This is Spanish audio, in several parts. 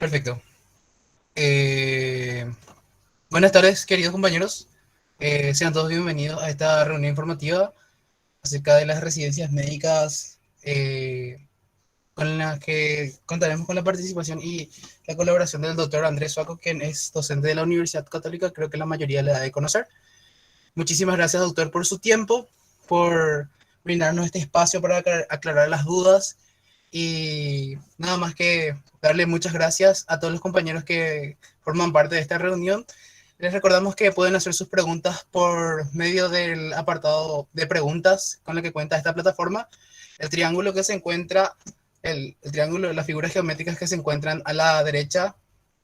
Perfecto. Eh, Buenas tardes, queridos compañeros. Sean todos bienvenidos a esta reunión informativa acerca de las residencias médicas con las que contaremos con la participación y la colaboración del doctor Andrés Suaco, quien es docente de la Universidad Católica, creo que la mayoría le ha de conocer. Muchísimas gracias, doctor, por su tiempo, por brindarnos este espacio para aclarar las dudas y nada más que darle muchas gracias a todos los compañeros que forman parte de esta reunión. Les recordamos que pueden hacer sus preguntas por medio del apartado de preguntas con el que cuenta esta plataforma. El triángulo que se encuentra, el triángulo, las figuras geométricas que se encuentran a la derecha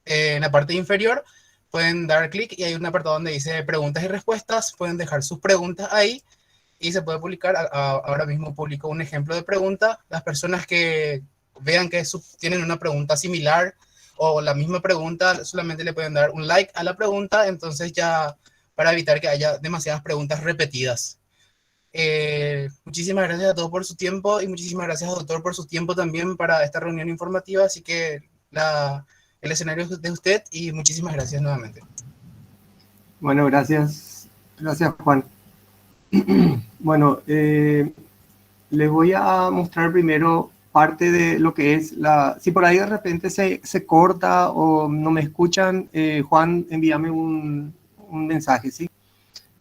en la parte inferior, pueden dar clic y hay un apartado donde dice preguntas y respuestas. Pueden dejar sus preguntas ahí y se puede publicar. Ahora mismo publico un ejemplo de pregunta. Las personas que vean que tienen una pregunta similar o la misma pregunta, solamente le pueden dar un like a la pregunta, entonces ya para evitar que haya demasiadas preguntas repetidas. Muchísimas gracias a todos por su tiempo y muchísimas gracias, doctor, por su tiempo también para esta reunión informativa. Así que el escenario es de usted y muchísimas gracias nuevamente. Bueno, gracias. Gracias, Juan. Bueno, les voy a mostrar primero parte de lo que es la... Si por ahí de repente se corta o no me escuchan, Juan, envíame un mensaje, ¿sí?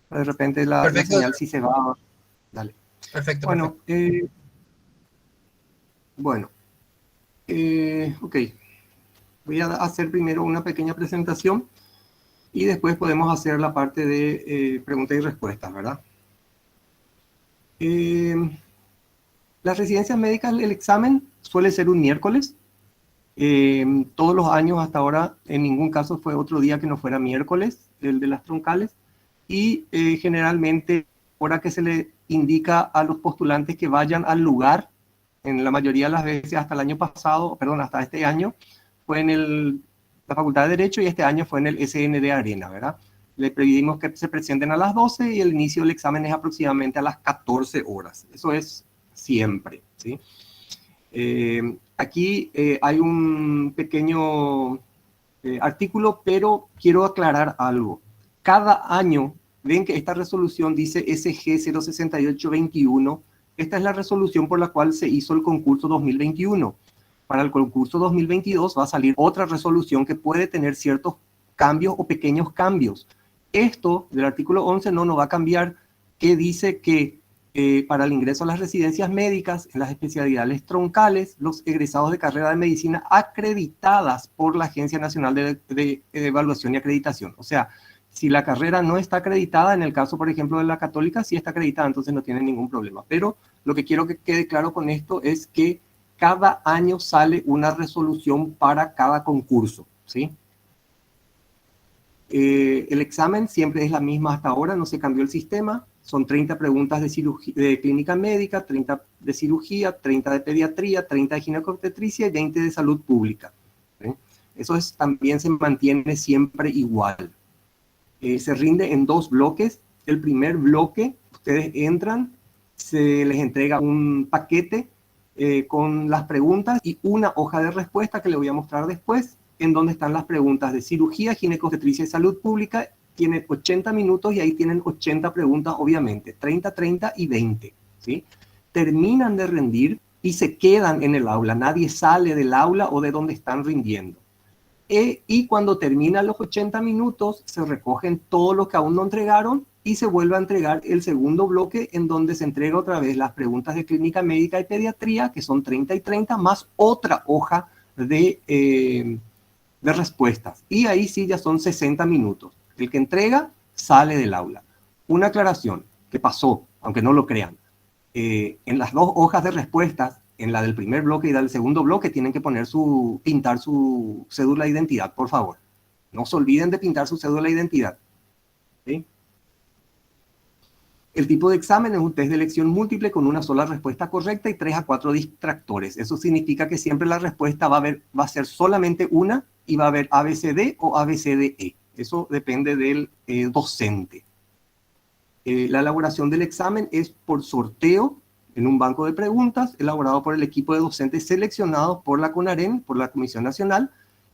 De repente la Perfecto, señal doctor. sí se va. Dale. Perfecto, Bueno, perfecto. bueno, ok. Voy a hacer primero una pequeña presentación y después podemos hacer la parte de preguntas y respuestas, ¿verdad? Eh, las residencias médicas, el examen suele ser un miércoles. Todos los años hasta ahora, en ningún caso fue otro día que no fuera miércoles, el de las troncales. Y generalmente, ahora que se le indica a los postulantes que vayan al lugar, en la mayoría de las veces hasta el año pasado, perdón, hasta este año, fue en la Facultad de Derecho y este año fue en el SND Arena, ¿verdad? Le pedimos que se presenten a las 12 y el inicio del examen es aproximadamente a las 14 horas. Eso es siempre, ¿sí? Aquí hay un pequeño artículo, pero quiero aclarar algo. Cada año, ven que esta resolución dice SG 06821. Esta es la resolución por la cual se hizo el concurso 2021. Para el concurso 2022 va a salir otra resolución que puede tener ciertos cambios o pequeños cambios. Esto del artículo 11 no va a cambiar, que dice que para el ingreso a las residencias médicas, en las especialidades troncales, los egresados de carrera de medicina acreditadas por la Agencia Nacional de Evaluación y Acreditación. O sea, si la carrera no está acreditada, en el caso, por ejemplo, de la Católica, sí está acreditada, entonces no tiene ningún problema. Pero lo que quiero que quede claro con esto es que cada año sale una resolución para cada concurso, ¿sí? El examen siempre es la misma hasta ahora, no se cambió el sistema. Son 30 preguntas de clínica médica, 30 de cirugía, 30 de pediatría, 30 de ginecobstetricia y 20 de salud pública. ¿Sí? Eso también se mantiene siempre igual. Se rinde en 2 bloques. El primer bloque, ustedes entran, se les entrega un paquete con las preguntas y una hoja de respuesta que les voy a mostrar después, en donde están las preguntas de cirugía, ginecobstetricia y salud pública. Tienen 80 minutos y ahí tienen 80 preguntas, obviamente, 30, 30 y 20, ¿sí? Terminan de rendir y se quedan en el aula. Nadie sale del aula o de donde están rindiendo. Y cuando terminan los 80 minutos, se recogen todo lo que aún no entregaron y se vuelve a entregar el segundo bloque, en donde se entrega otra vez las preguntas de clínica médica y pediatría, que son 30 y 30, más otra hoja de respuestas. Y ahí sí ya son 60 minutos. El que entrega sale del aula. Una aclaración que pasó, aunque no lo crean. En las 2 hojas de respuestas, en la del primer bloque y la del segundo bloque, tienen que pintar su cédula de identidad, por favor. No se olviden de pintar su cédula de identidad. ¿Sí? El tipo de examen es un test de elección múltiple con una sola respuesta correcta y 3 a 4 distractores. Eso significa que siempre la respuesta va a ser solamente una y va a haber ABCD o ABCDE. Eso depende del docente. La elaboración del examen es por sorteo en un banco de preguntas elaborado por el equipo de docentes seleccionados por la CONAREN, por la Comisión Nacional,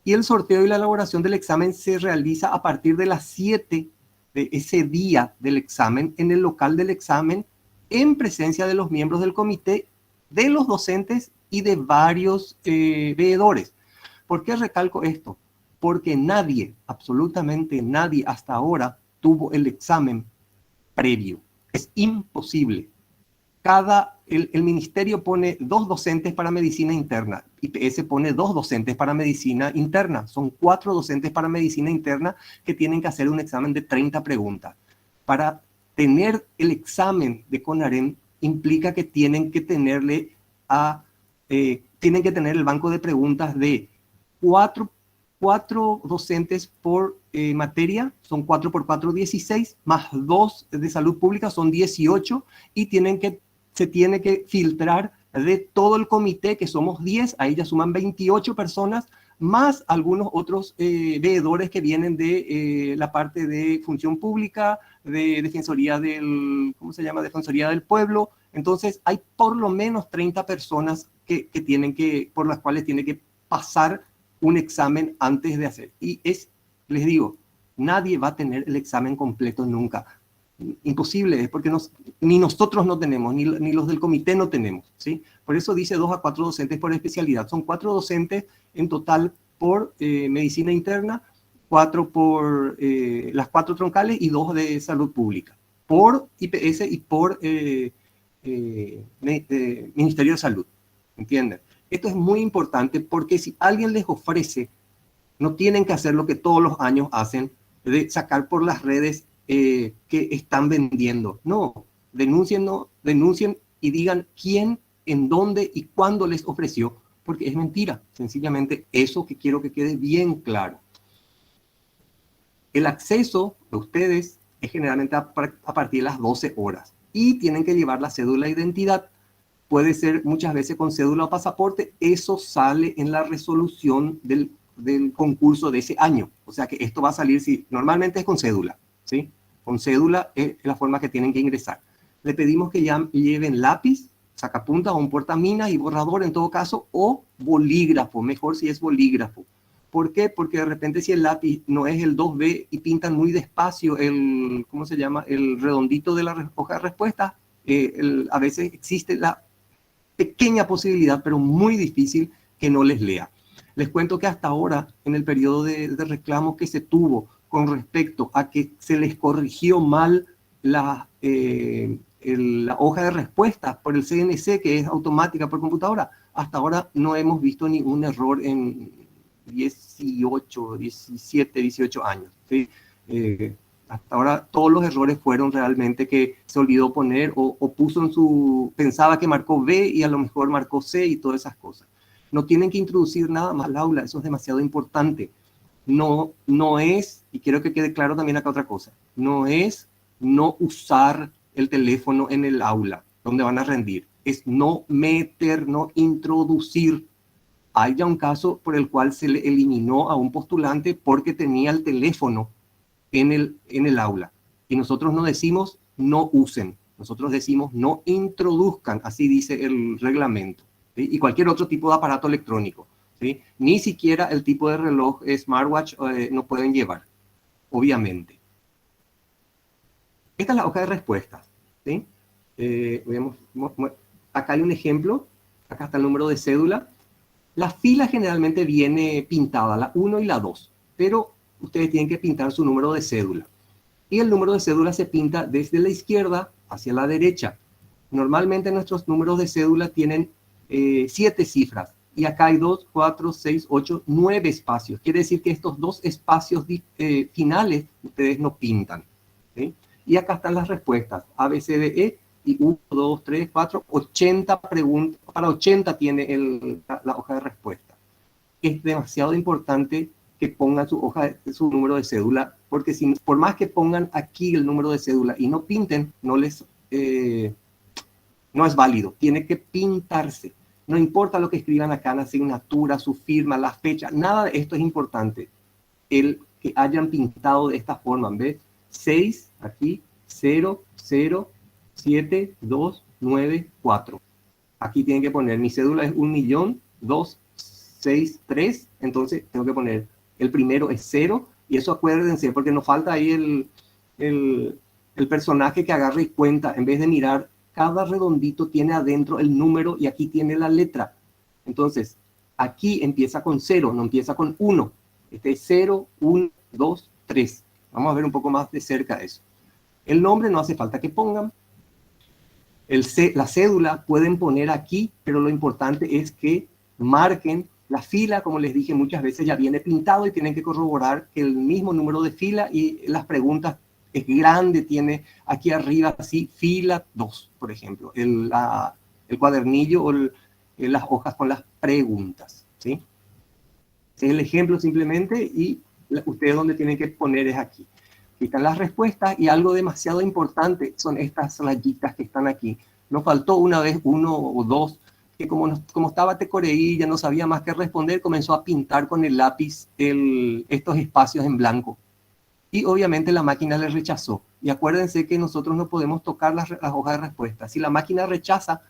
Y el sorteo y la elaboración del examen se realiza a partir de las 7 de ese día del examen en el local del examen, en presencia de los miembros del comité, de los docentes y de varios veedores. ¿Por qué recalco esto? Porque nadie, absolutamente nadie hasta ahora tuvo el examen previo. Es imposible. El ministerio pone 2 docentes para medicina interna, IPS pone 2 docentes para medicina interna, son 4 docentes para medicina interna que tienen que hacer un examen de 30 preguntas. Para tener el examen de CONAREM implica que tienen que tener el banco de preguntas de 4 docentes por materia, son 4 por 4, 16, más 2 de salud pública, son 18, y se tiene que filtrar de todo el comité, que somos 10, ahí ya suman 28 personas, más algunos otros veedores que vienen de la parte de función pública, de Defensoría Defensoría del Pueblo. Entonces hay por lo menos 30 personas por las cuales tiene que pasar un examen antes de hacer. Y les digo, nadie va a tener el examen completo nunca. Imposible, es porque ni nosotros no tenemos, ni los del comité no tenemos, ¿sí? Por eso dice 2 a 4 docentes por especialidad. Son 4 docentes en total por medicina interna, 4 por las 4 troncales y 2 de salud pública, por IPS y por Ministerio de Salud, ¿entienden? Esto es muy importante porque si alguien les ofrece, no tienen que hacer lo que todos los años hacen, de sacar por las redes que están vendiendo. No, denuncien y digan quién, en dónde y cuándo les ofreció, porque es mentira. Sencillamente eso que quiero que quede bien claro. El acceso de ustedes es generalmente a partir de las 12 horas y tienen que llevar la cédula de identidad. Puede ser muchas veces con cédula o pasaporte. Eso sale en la resolución del concurso de ese año. O sea que esto va a salir, normalmente es con cédula, ¿sí? Con cédula es la forma que tienen que ingresar. Le pedimos que lleven lápiz, sacapuntas o un portaminas y borrador en todo caso, o bolígrafo, mejor si es bolígrafo. ¿Por qué? Porque de repente si el lápiz no es el 2B y pintan muy despacio el redondito de la hoja de respuesta, a veces existe la pequeña posibilidad, pero muy difícil, que no les lea. Les cuento que hasta ahora, en el periodo de reclamo que se tuvo con respecto a que se les corrigió mal la hoja de respuesta por el CNC, que es automática por computadora, hasta ahora no hemos visto ningún error en 18, 17, 18 años, ¿sí? Hasta ahora todos los errores fueron realmente que se olvidó poner o puso pensaba que marcó B y a lo mejor marcó C y todas esas cosas. No tienen que introducir nada más al aula, eso es demasiado importante. No es, y quiero que quede claro también acá otra cosa, no es no usar el teléfono en el aula donde van a rendir, es no introducir. Hay ya un caso por el cual se le eliminó a un postulante porque tenía el teléfono en el aula. Y nosotros no decimos no usen, nosotros decimos no introduzcan, así dice el reglamento, ¿sí? Y cualquier otro tipo de aparato electrónico, ¿sí? Ni siquiera el tipo de reloj smartwatch no pueden llevar, obviamente. Esta es la hoja de respuestas, ¿sí? Acá hay un ejemplo, acá está el número de cédula. La fila generalmente viene pintada, la 1 y la 2, pero ustedes tienen que pintar su número de cédula. Y el número de cédula se pinta desde la izquierda hacia la derecha. Normalmente nuestros números de cédula tienen 7 cifras. Y acá hay 2, 4, 6, 8, 9 espacios. Quiere decir que estos 2 espacios finales ustedes no pintan, ¿sí? Y acá están las respuestas. A, B, C, D, E. Y 1, 2, 3, 4, 80 preguntas. Para 80 tiene la hoja de respuesta. Es demasiado importante que pongan su número de cédula, porque por más que pongan aquí el número de cédula y no pinten, no es válido. Tiene que pintarse. No importa lo que escriban acá, la asignatura, su firma, la fecha, nada de esto es importante. El que hayan pintado de esta forma, ¿ves? 6, aquí, 0, 0, 7, 2, 9, 4. Aquí tienen que poner, mi cédula es 1.200.000 6, 3, entonces tengo que poner el primero es 0, y eso acuérdense, porque nos falta ahí el personaje que agarre y cuenta, en vez de mirar, cada redondito tiene adentro el número y aquí tiene la letra. Entonces, aquí empieza con 0, no empieza con 1. Este es 0, 1, 2, 3. Vamos a ver un poco más de cerca eso. El nombre no hace falta que pongan. La cédula pueden poner aquí, pero lo importante es que marquen la fila. Como les dije muchas veces, ya viene pintado y tienen que corroborar que el mismo número de fila y las preguntas es grande, tiene aquí arriba así fila 2, por ejemplo, el cuadernillo o las hojas con las preguntas, ¿sí? Es el ejemplo simplemente, y ustedes donde tienen que poner es aquí. Aquí están las respuestas, y algo demasiado importante son estas rayitas que están aquí. Nos faltó una vez uno o dos que como estaba tecoreí, ya no sabía más que responder, comenzó a pintar con el lápiz estos espacios en blanco. Y obviamente la máquina le rechazó. Y acuérdense que nosotros no podemos tocar las hojas de respuesta. Si la máquina rechaza,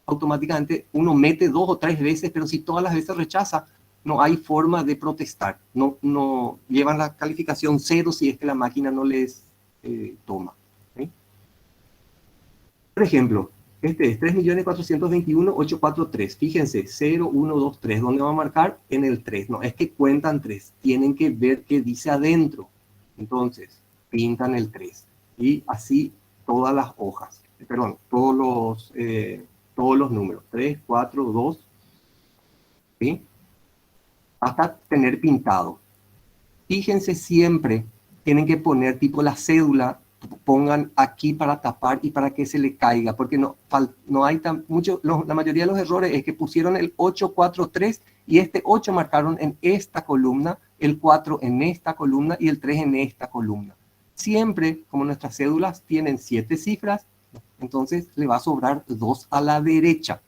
automáticamente uno mete 2 o 3 veces, pero si todas las veces rechaza, no hay forma de protestar. No llevan la calificación 0 si es que la máquina no les toma. ¿Sí? Por ejemplo, este es 3.421.843. Fíjense, 0, 1, 2, 3. ¿Dónde va a marcar? En el 3. No, es que cuentan 3. Tienen que ver qué dice adentro. Entonces, pintan el 3. Y así todas las hojas. Perdón, todos los números. 3, 4, 2. ¿Sí? Hasta tener pintado. Fíjense siempre, tienen que poner tipo la cédula, pongan aquí para tapar y para que se le caiga, porque no hay tan mucho, la mayoría de los errores es que pusieron el 843 y este 8 marcaron en esta columna, el 4 en esta columna y el 3 en esta columna. Siempre, como nuestras cédulas tienen 7 cifras, entonces le va a sobrar 2 a la derecha.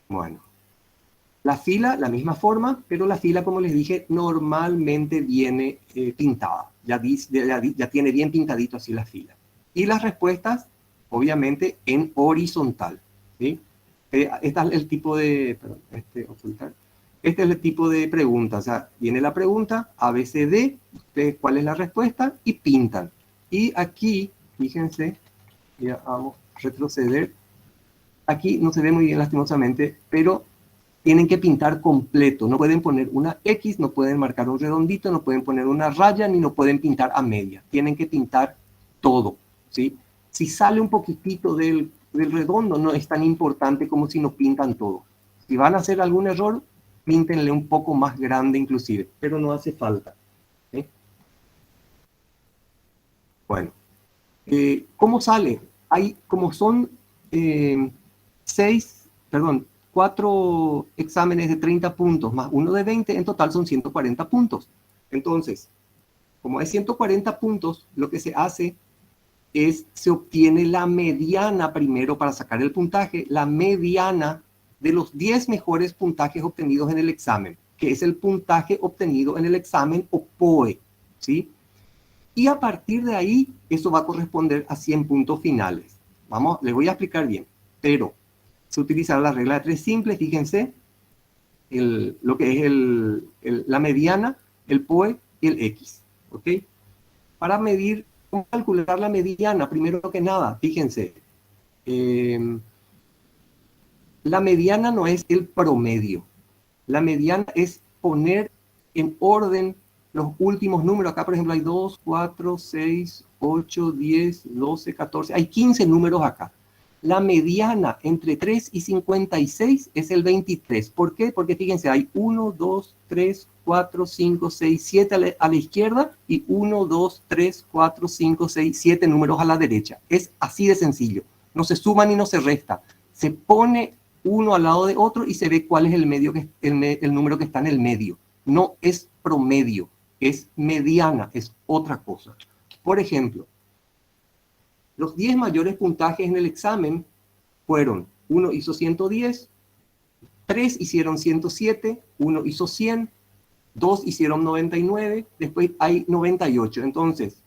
Bueno. La fila, la misma forma, pero la fila, como les dije, normalmente viene pintada. Ya tiene bien pintadito así la fila. Y las respuestas, obviamente, en horizontal. ¿Sí? Este es el tipo de... Perdón, ocultar. Este es el tipo de pregunta. O sea, viene la pregunta, ABCD, ustedes cuál es la respuesta, y pintan. Y aquí, fíjense, ya vamos a retroceder. Aquí no se ve muy bien lastimosamente, pero tienen que pintar completo. No pueden poner una X, no pueden marcar un redondito, no pueden poner una raya, ni no pueden pintar a media. Tienen que pintar todo, ¿sí? Si sale un poquitito del redondo, no es tan importante como si no pintan todo. Si van a hacer algún error, píntenle un poco más grande inclusive, pero no hace falta, ¿sí? Bueno, ¿cómo sale? Como son 4 exámenes de 30 puntos más uno de 20, en total son 140 puntos. Entonces, como hay 140 puntos, lo que se hace es, se obtiene la mediana primero para sacar el puntaje, la mediana de los 10 mejores puntajes obtenidos en el examen, que es el puntaje obtenido en el examen o POE, ¿sí? Y a partir de ahí, eso va a corresponder a 100 puntos finales. Les voy a explicar bien, pero se utiliza la regla de 3 simple, fíjense, lo que es la mediana, el POE y el X, ¿ok? Para medir, ¿cómo calcular la mediana? Primero que nada, fíjense, la mediana no es el promedio, la mediana es poner en orden los últimos números. Acá, por ejemplo, hay 2, 4, 6, 8, 10, 12, 14, hay 15 números acá. La mediana entre 3 y 56 es el 23. ¿Por qué? Porque fíjense, hay 1, 2, 3, 4, 5, 6, 7 a la izquierda y 1, 2, 3, 4, 5, 6, 7 números a la derecha. Es así de sencillo. No se suma ni no se resta. Se pone uno al lado de otro y se ve cuál es el número que está en el medio. No es promedio, es mediana, es otra cosa. Por ejemplo, los 10 mayores puntajes en el examen fueron: 1 hizo 110, 3 hicieron 107, 1 hizo 100, 2 hicieron 99, después hay 98. Entonces,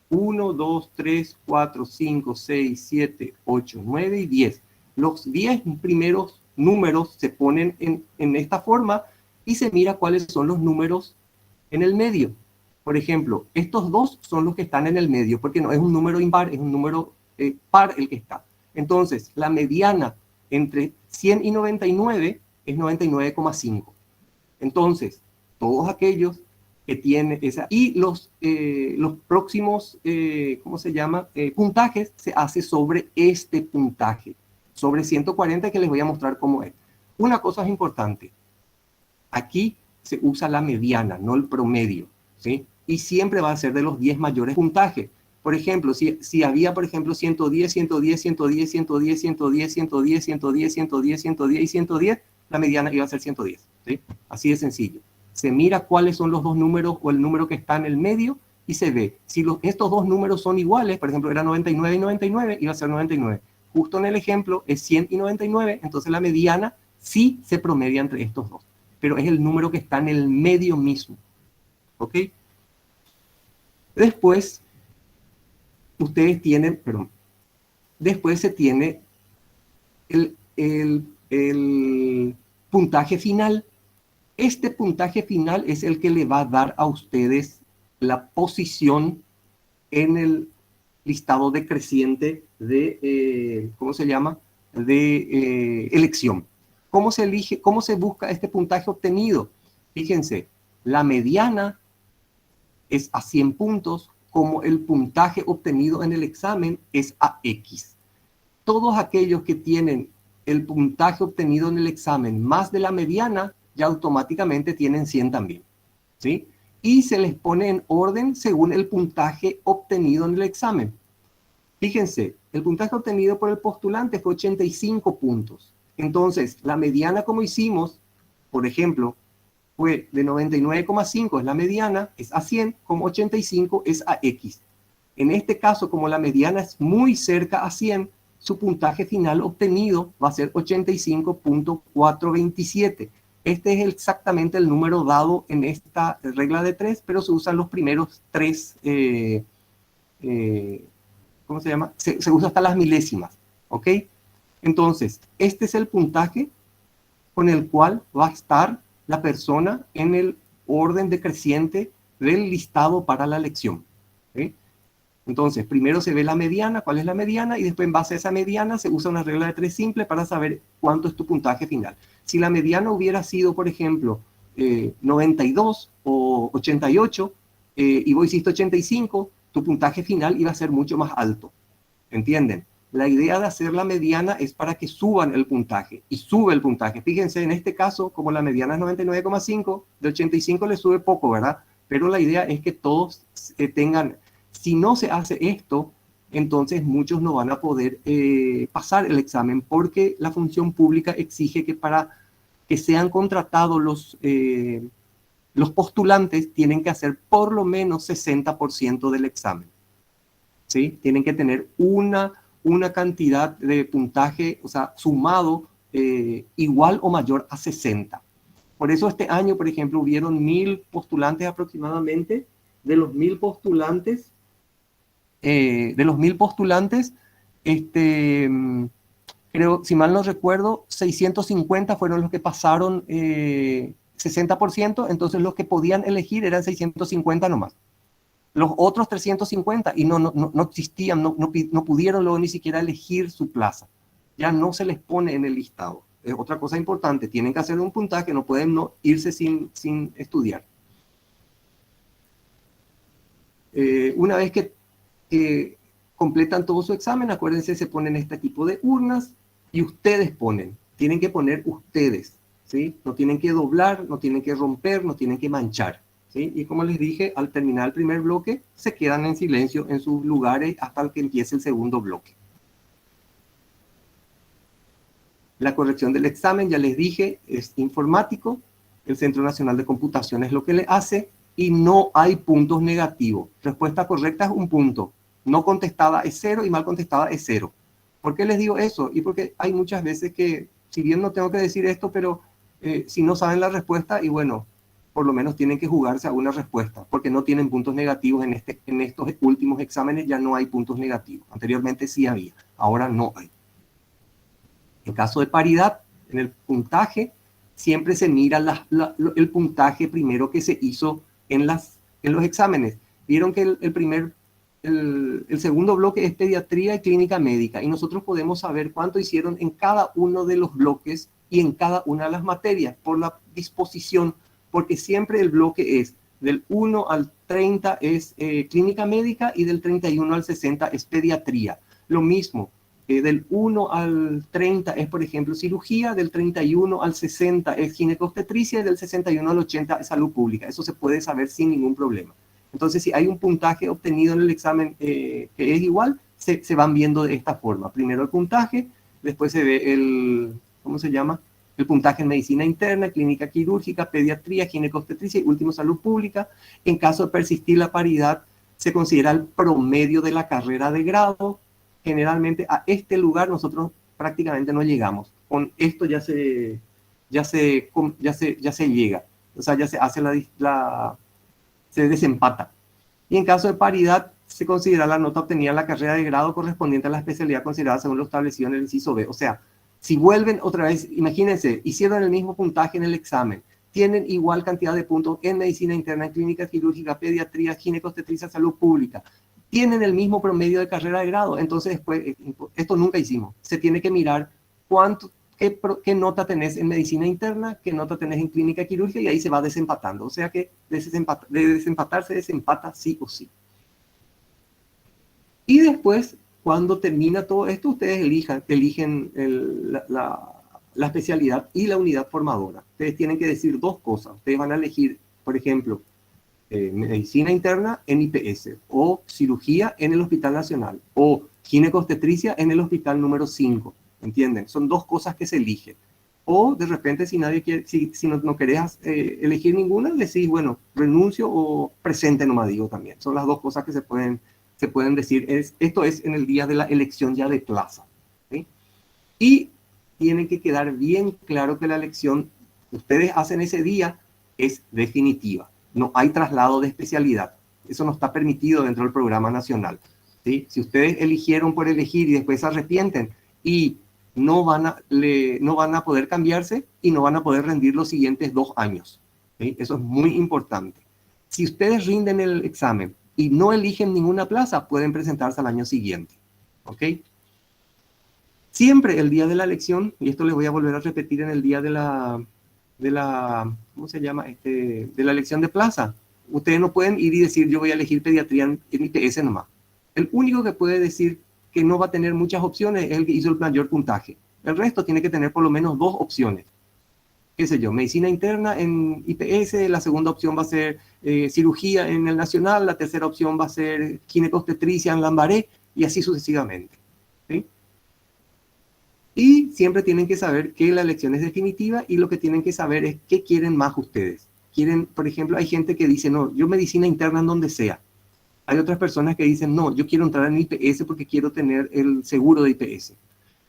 1, 2, 3, 4, 5, 6, 7, 8, 9 y 10. Los 10 primeros números se ponen en esta forma y se mira cuáles son los números en el medio. Por ejemplo, estos dos son los que están en el medio, porque no es un número impar, es un número par el que está. Entonces, la mediana entre 100 y 99 es 99,5. Entonces, todos aquellos que tienen esa... Y los próximos, ¿cómo se llama? Puntajes se hace sobre este puntaje, sobre 140, que les voy a mostrar cómo es. Una cosa es importante. Aquí se usa la mediana, no el promedio, ¿sí? Y siempre va a ser de los 10 mayores puntajes. Por ejemplo, si había, por ejemplo, 110, 110, 110, 110, 110, 110, 110, 110, 110 y 110, la mediana iba a ser 110, ¿sí? Así de sencillo. Se mira cuáles son los dos números o el número que está en el medio y se ve. Si estos dos números son iguales, por ejemplo, era 99 y 99, iba a ser 99. Justo en el ejemplo es 100 y 99, entonces la mediana sí se promedia entre estos dos. Pero es el número que está en el medio mismo. ¿Ok? Después, ustedes tienen, perdón, después se tiene el puntaje final. Este puntaje final es el que le va a dar a ustedes la posición en el listado decreciente de, ¿cómo se llama? De elección. ¿Cómo se elige, cómo se busca este puntaje obtenido? Fíjense, la mediana es a 100 puntos, como el puntaje obtenido en el examen es a X. Todos aquellos que tienen el puntaje obtenido en el examen más de la mediana, ya automáticamente tienen 100 también, ¿sí? Y se les pone en orden según el puntaje obtenido en el examen. Fíjense, el puntaje obtenido por el postulante fue 85 puntos. Entonces, la mediana, como hicimos, por ejemplo, fue de 99,5 es la mediana, es a 100, como 85 es a X. En este caso, como la mediana es muy cerca a 100, su puntaje final obtenido va a ser 85.427. Este es exactamente el número dado en esta regla de 3, pero se usan los primeros 3, ¿cómo se llama? Se usa hasta las milésimas, ¿ok? Entonces, este es el puntaje con el cual va a estar la persona en el orden decreciente del listado para la elección, ¿ok? Entonces, primero se ve la mediana, cuál es la mediana, y después en base a esa mediana se usa una regla de 3 simple para saber cuánto es tu puntaje final. Si la mediana hubiera sido, por ejemplo, 92 o 88, y vos hiciste 85, tu puntaje final iba a ser mucho más alto. ¿Entienden? La idea de hacer la mediana es para que suban el puntaje, y sube el puntaje. Fíjense, en este caso, como la mediana es 99,5, de 85 le sube poco, ¿verdad? Pero la idea es que todos tengan... Si no se hace esto, entonces muchos no van a poder pasar el examen, porque la función pública exige que para que sean contratados los postulantes tienen que hacer por lo menos 60% del examen, ¿sí? Tienen que tener una cantidad de puntaje, o sea, sumado igual o mayor a 60. Por eso este año, por ejemplo, hubieron 1000 postulantes aproximadamente. De los 1000 postulantes, creo, si mal no recuerdo, 650 fueron los que pasaron 60%, entonces los que podían elegir eran 650 nomás. Los otros 350, y no existían, no pudieron luego ni siquiera elegir su plaza. Ya no se les pone en el listado. Es otra cosa importante, tienen que hacer un puntaje, no pueden no irse sin estudiar. Una vez que completan todo su examen, acuérdense, se ponen este tipo de urnas y ustedes tienen que poner ustedes, ¿sí? No tienen que doblar, no tienen que romper, no tienen que manchar, ¿sí? Y como les dije, al terminar el primer bloque, se quedan en silencio en sus lugares hasta que empiece el segundo bloque. La corrección del examen, ya les dije, es informático. El Centro Nacional de Computación es lo que le hace y no hay puntos negativos. Respuesta correcta es 1 punto. No contestada es 0 y mal contestada es 0. ¿Por qué les digo eso? Y porque hay muchas veces que, si bien no tengo que decir esto, pero si no saben la respuesta, y bueno, por lo menos tienen que jugarse a una respuesta, porque no tienen puntos negativos en estos últimos exámenes, ya no hay puntos negativos. Anteriormente sí había, ahora no hay. En caso de paridad, En el puntaje siempre se mira el puntaje primero que se hizo en los exámenes. Vieron que el segundo bloque es pediatría y clínica médica, y nosotros podemos saber cuánto hicieron en cada uno de los bloques y en cada una de las materias por la disposición, porque siempre el bloque es del 1 al 30 es clínica médica y del 31 al 60 es pediatría. Lo mismo, del 1 al 30 es, por ejemplo, cirugía, del 31 al 60 es ginecobstetricia y del 61 al 80 es salud pública. Eso se puede saber sin ningún problema. Entonces, si hay un puntaje obtenido en el examen que es igual, se van viendo de esta forma. Primero el puntaje, después se ve ¿cómo se llama? El puntaje en medicina interna, clínica quirúrgica, pediatría, ginecobstetricia y último salud pública. En caso de persistir la paridad, se considera el promedio de la carrera de grado. Generalmente a este lugar nosotros prácticamente no llegamos. Con esto ya se llega. O sea, ya se hace se desempata. Y en caso de paridad, se considera la nota obtenida en la carrera de grado correspondiente a la especialidad considerada según lo establecido en el inciso B. O sea, si vuelven otra vez, imagínense, hicieron el mismo puntaje en el examen, tienen igual cantidad de puntos en medicina interna, en clínica quirúrgica, pediatría, ginecobstetricia, salud pública, tienen el mismo promedio de carrera de grado, entonces después, esto nunca hicimos, se tiene que mirar qué nota tenés en medicina interna, qué nota tenés en clínica quirúrgica, y ahí se va desempatando. O sea que de desempatar se desempata sí o sí. Y después, cuando termina todo esto, ustedes eligen la especialidad y la unidad formadora. Ustedes tienen que decir dos cosas. Ustedes van a elegir, por ejemplo, medicina interna en IPS, o cirugía en el Hospital Nacional, o ginecobstetricia en el Hospital número 5. ¿Entienden? Son dos cosas que se eligen. O de repente, si nadie quiere, si no querés elegir ninguna, decís, bueno, renuncio o presente nomás, digo también. Son las dos cosas que se pueden decir. Esto es en el día de la elección ya de plaza. ¿Sí? Y tiene que quedar bien claro que la elección que ustedes hacen ese día es definitiva. No hay traslado de especialidad. Eso no está permitido dentro del programa nacional. ¿Sí? Si ustedes eligieron por elegir y después se arrepienten y no van a poder cambiarse y no van a poder rendir los siguientes 2 años. ¿Sí? Eso es muy importante. Si ustedes rinden el examen y no eligen ninguna plaza, pueden presentarse al año siguiente. ¿Ok? Siempre el día de la elección, y esto les voy a volver a repetir en el día de la ¿cómo se llama? De la elección de plaza. Ustedes no pueden ir y decir, yo voy a elegir pediatría en IPS nomás. El único que puede decir que no va a tener muchas opciones es el que hizo el mayor puntaje. El resto tiene que tener por lo menos 2 opciones. Qué sé yo, medicina interna en IPS, la segunda opción va a ser cirugía en el Nacional, la tercera opción va a ser ginecobstetricia en Lambaré, y así sucesivamente. ¿Sí? Y siempre tienen que saber que la elección es definitiva, y lo que tienen que saber es qué quieren más ustedes. Quieren, por ejemplo, hay gente que dice, no, yo medicina interna en donde sea. Hay otras personas que dicen, no, yo quiero entrar en IPS porque quiero tener el seguro de IPS.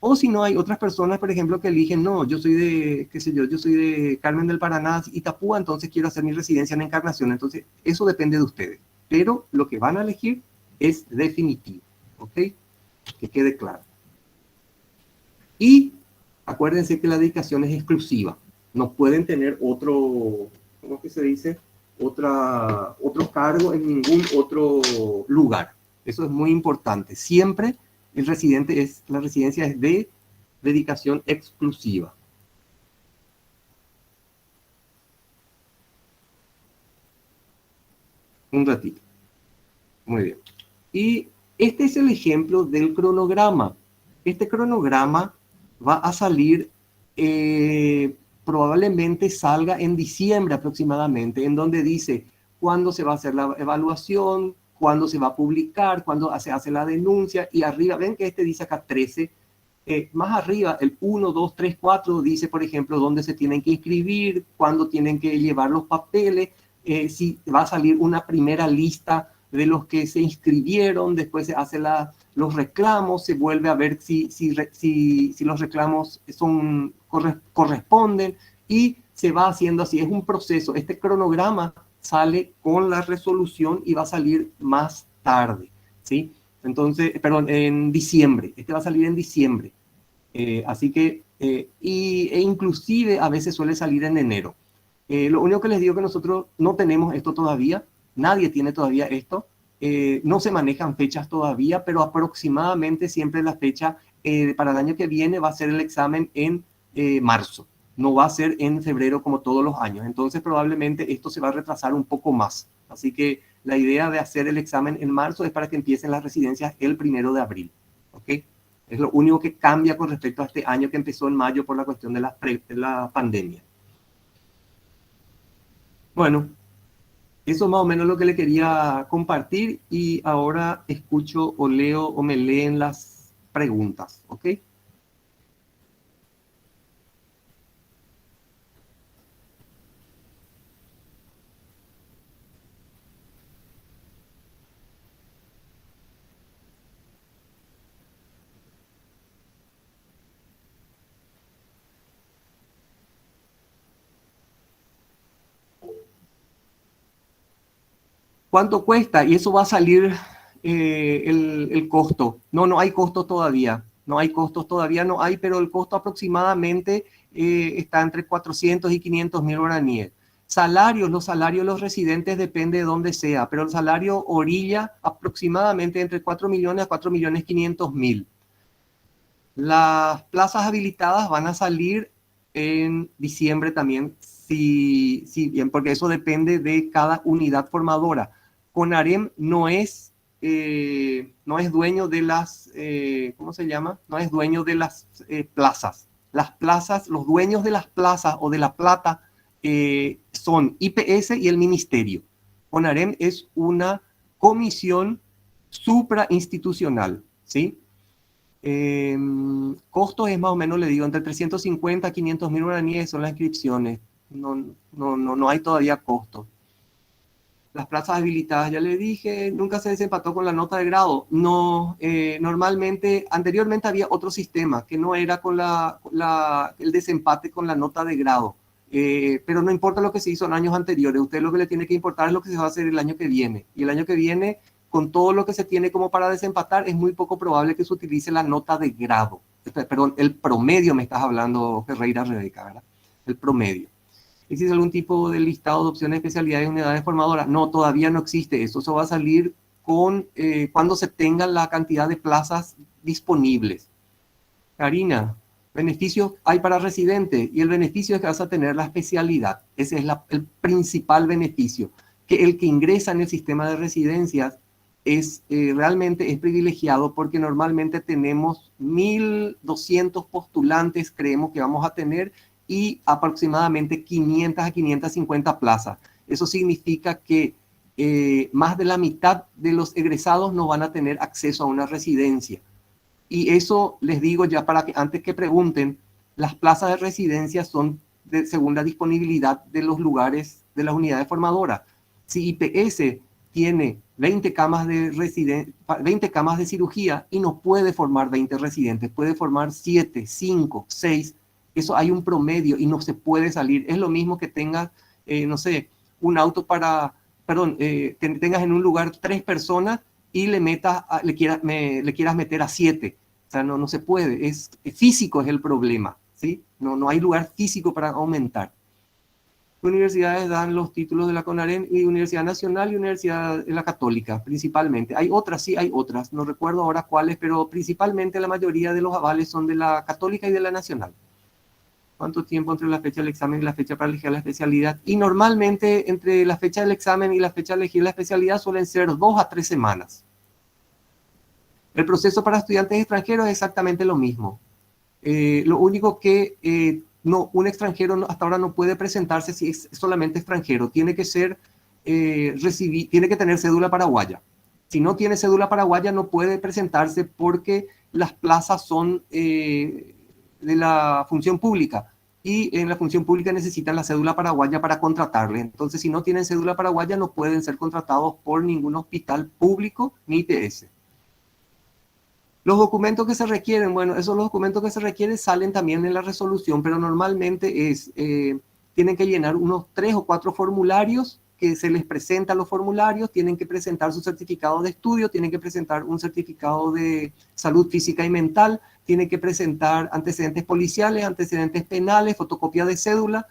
O si no, hay otras personas, por ejemplo, que eligen, no, yo soy de, qué sé yo soy de Carmen del Paraná, Itapúa, entonces quiero hacer mi residencia en Encarnación. Entonces, eso depende de ustedes. Pero lo que van a elegir es definitivo. ¿Ok? Que quede claro. Y acuérdense que la dedicación es exclusiva. No pueden tener otro, ¿cómo es que se dice? Otro cargo en ningún otro lugar. Eso es muy importante. Siempre la residencia es de dedicación exclusiva. Un ratito. Muy bien. Y este es el ejemplo del cronograma. Este cronograma va a salir probablemente salga en diciembre aproximadamente, en donde dice cuándo se va a hacer la evaluación, cuándo se va a publicar, cuándo se hace la denuncia, y arriba, ven que este dice acá 13, más arriba el 1, 2, 3, 4 dice, por ejemplo, dónde se tienen que inscribir, cuándo tienen que llevar los papeles, si va a salir una primera lista de los que se inscribieron, después se hace los reclamos, se vuelve a ver si los reclamos corresponden, y se va haciendo así. Es un proceso. Este cronograma sale con la resolución y va a salir más tarde, ¿sí? Entonces, perdón, en diciembre. Este va a salir en diciembre. Así que, e inclusive a veces suele salir en enero. Lo único que les digo que nosotros no tenemos esto todavía, nadie tiene todavía esto, no se manejan fechas todavía, pero aproximadamente siempre la fecha para el año que viene va a ser el examen en marzo, no va a ser en febrero como todos los años. Entonces probablemente esto se va a retrasar un poco más. Así que la idea de hacer el examen en marzo es para que empiecen las residencias el 1 de abril. ¿Ok? Es lo único que cambia con respecto a este año que empezó en mayo por la cuestión de la pandemia. Bueno, eso es más o menos lo que le quería compartir y ahora escucho o leo o me leen las preguntas, ¿ok? ¿Cuánto cuesta? Y eso va a salir el costo. No, no hay costo todavía. No hay costos todavía, no hay, pero el costo aproximadamente está entre 400 y 500 mil guaraníes. Salarios, los salarios de los residentes depende de dónde sea, pero el salario orilla aproximadamente entre 4 millones a 4 millones 500 mil. Las plazas habilitadas van a salir en diciembre también, si bien, porque eso depende de cada unidad formadora. CONAREM no es dueño de las, ¿cómo se llama? No es dueño de las plazas. Las plazas, los dueños de las plazas o de la plata son IPS y el ministerio. CONAREM es una comisión suprainstitucional, ¿sí? Costos es más o menos, le digo, entre 350 a 500 mil guaraníes son las inscripciones. No hay todavía costo. Las plazas habilitadas, ya le dije, nunca se desempató con la nota de grado. No, normalmente, anteriormente había otro sistema que no era con el desempate con la nota de grado. Pero no importa lo que se hizo en años anteriores, usted lo que le tiene que importar es lo que se va a hacer el año que viene. Y el año que viene, con todo lo que se tiene como para desempatar, es muy poco probable que se utilice la nota de grado. Perdón, el promedio me estás hablando, Ferreira Rebeca, ¿verdad? El promedio. ¿Existe algún tipo de listado de opciones, especialidades y unidades formadoras? No, todavía no existe eso. Eso va a salir cuando se tenga la cantidad de plazas disponibles. Karina, beneficios hay para residentes y el beneficio es que vas a tener la especialidad. Ese es el principal beneficio. Que el que ingresa en el sistema de residencias realmente es privilegiado porque normalmente tenemos 1.200 postulantes, creemos que vamos a tener, y aproximadamente 500 a 550 plazas. Eso significa que más de la mitad de los egresados no van a tener acceso a una residencia. Y eso les digo ya para que antes que pregunten, las plazas de residencia son según la disponibilidad de los lugares de las unidades formadoras. Si IPS tiene 20 camas de cirugía y no puede formar 20 residentes, puede formar 7, 5, 6. Eso hay un promedio y no se puede salir. Es lo mismo que tengas, no sé, un auto tengas en un lugar 3 personas y le quieras meter a 7. O sea, no se puede. Físico es el problema, ¿sí? No hay lugar físico para aumentar. Universidades dan los títulos de la CONAREM y Universidad Nacional y Universidad de la Católica, principalmente. Hay otras, sí, hay otras. No recuerdo ahora cuáles, pero principalmente la mayoría de los avales son de la Católica y de la Nacional. ¿Cuánto tiempo entre la fecha del examen y la fecha para elegir la especialidad? Y normalmente entre la fecha del examen y la fecha de elegir la especialidad suelen ser 2 a 3 semanas. El proceso para estudiantes extranjeros es exactamente lo mismo. Lo único que un extranjero hasta ahora no puede presentarse si es solamente extranjero. Tiene que tiene que tener cédula paraguaya. Si no tiene cédula paraguaya no puede presentarse porque las plazas son de la función pública y en la función pública necesitan la cédula paraguaya para contratarle. Entonces, si no tienen cédula paraguaya, no pueden ser contratados por ningún hospital público ni IPS. Los documentos que se requieren, bueno, los documentos que se requieren salen también en la resolución, pero normalmente tienen que llenar unos 3 o 4 formularios que se les presentan los formularios, tienen que presentar su certificado de estudio, tienen que presentar un certificado de salud física y mental, tiene que presentar antecedentes policiales, antecedentes penales, fotocopia de cédula,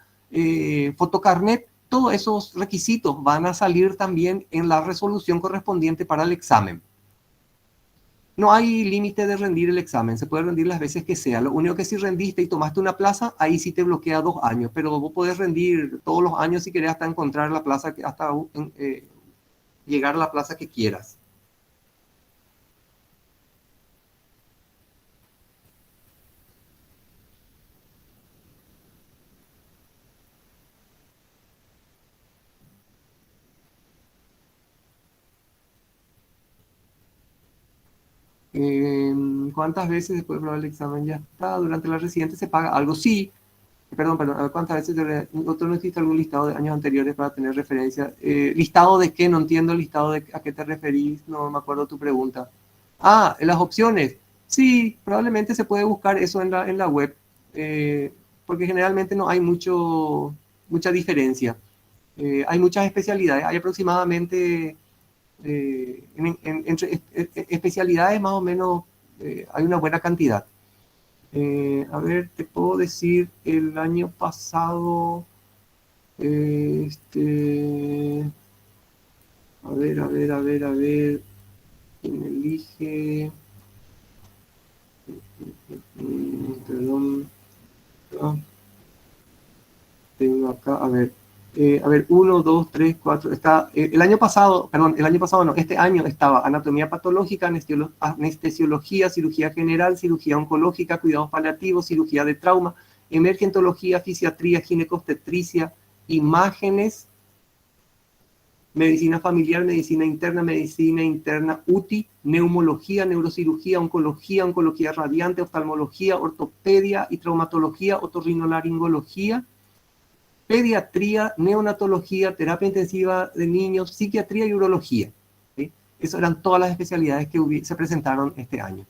fotocarnet. Todos esos requisitos van a salir también en la resolución correspondiente para el examen. No hay límite de rendir el examen, se puede rendir las veces que sea. Lo único que si rendiste y tomaste una plaza, ahí sí te bloquea 2 años, pero vos podés rendir todos los años si querés hasta encontrar la plaza, hasta llegar a la plaza que quieras. ¿Cuántas veces después de probar el examen ya está? Durante la residencia se paga algo, sí. Perdón, ¿cuántas veces otro no existe algún listado de años anteriores para tener referencia? ¿Listado de qué? No entiendo el listado de a qué te referís, no me acuerdo tu pregunta. Ah, las opciones. Sí, probablemente se puede buscar eso en la web, porque generalmente no hay mucha diferencia. Hay muchas especialidades, hay aproximadamente, entre especialidades más o menos, hay una buena cantidad. A ver, te puedo decir, el año pasado, a ver, ¿quién elige? Perdón, ah, tengo acá, a ver, 1, 2, 3, 4, está, el año pasado no, este año estaba anatomía patológica, anestesiología, cirugía general, cirugía oncológica, cuidados paliativos, cirugía de trauma, emergentología, fisiatría, ginecobstetricia, imágenes, medicina familiar, medicina interna, UTI, neumología, neurocirugía, oncología radiante, oftalmología, ortopedia y traumatología, otorrinolaringología, pediatría, neonatología, terapia intensiva de niños, psiquiatría y urología. ¿Sí? Esas eran todas las especialidades que se presentaron este año.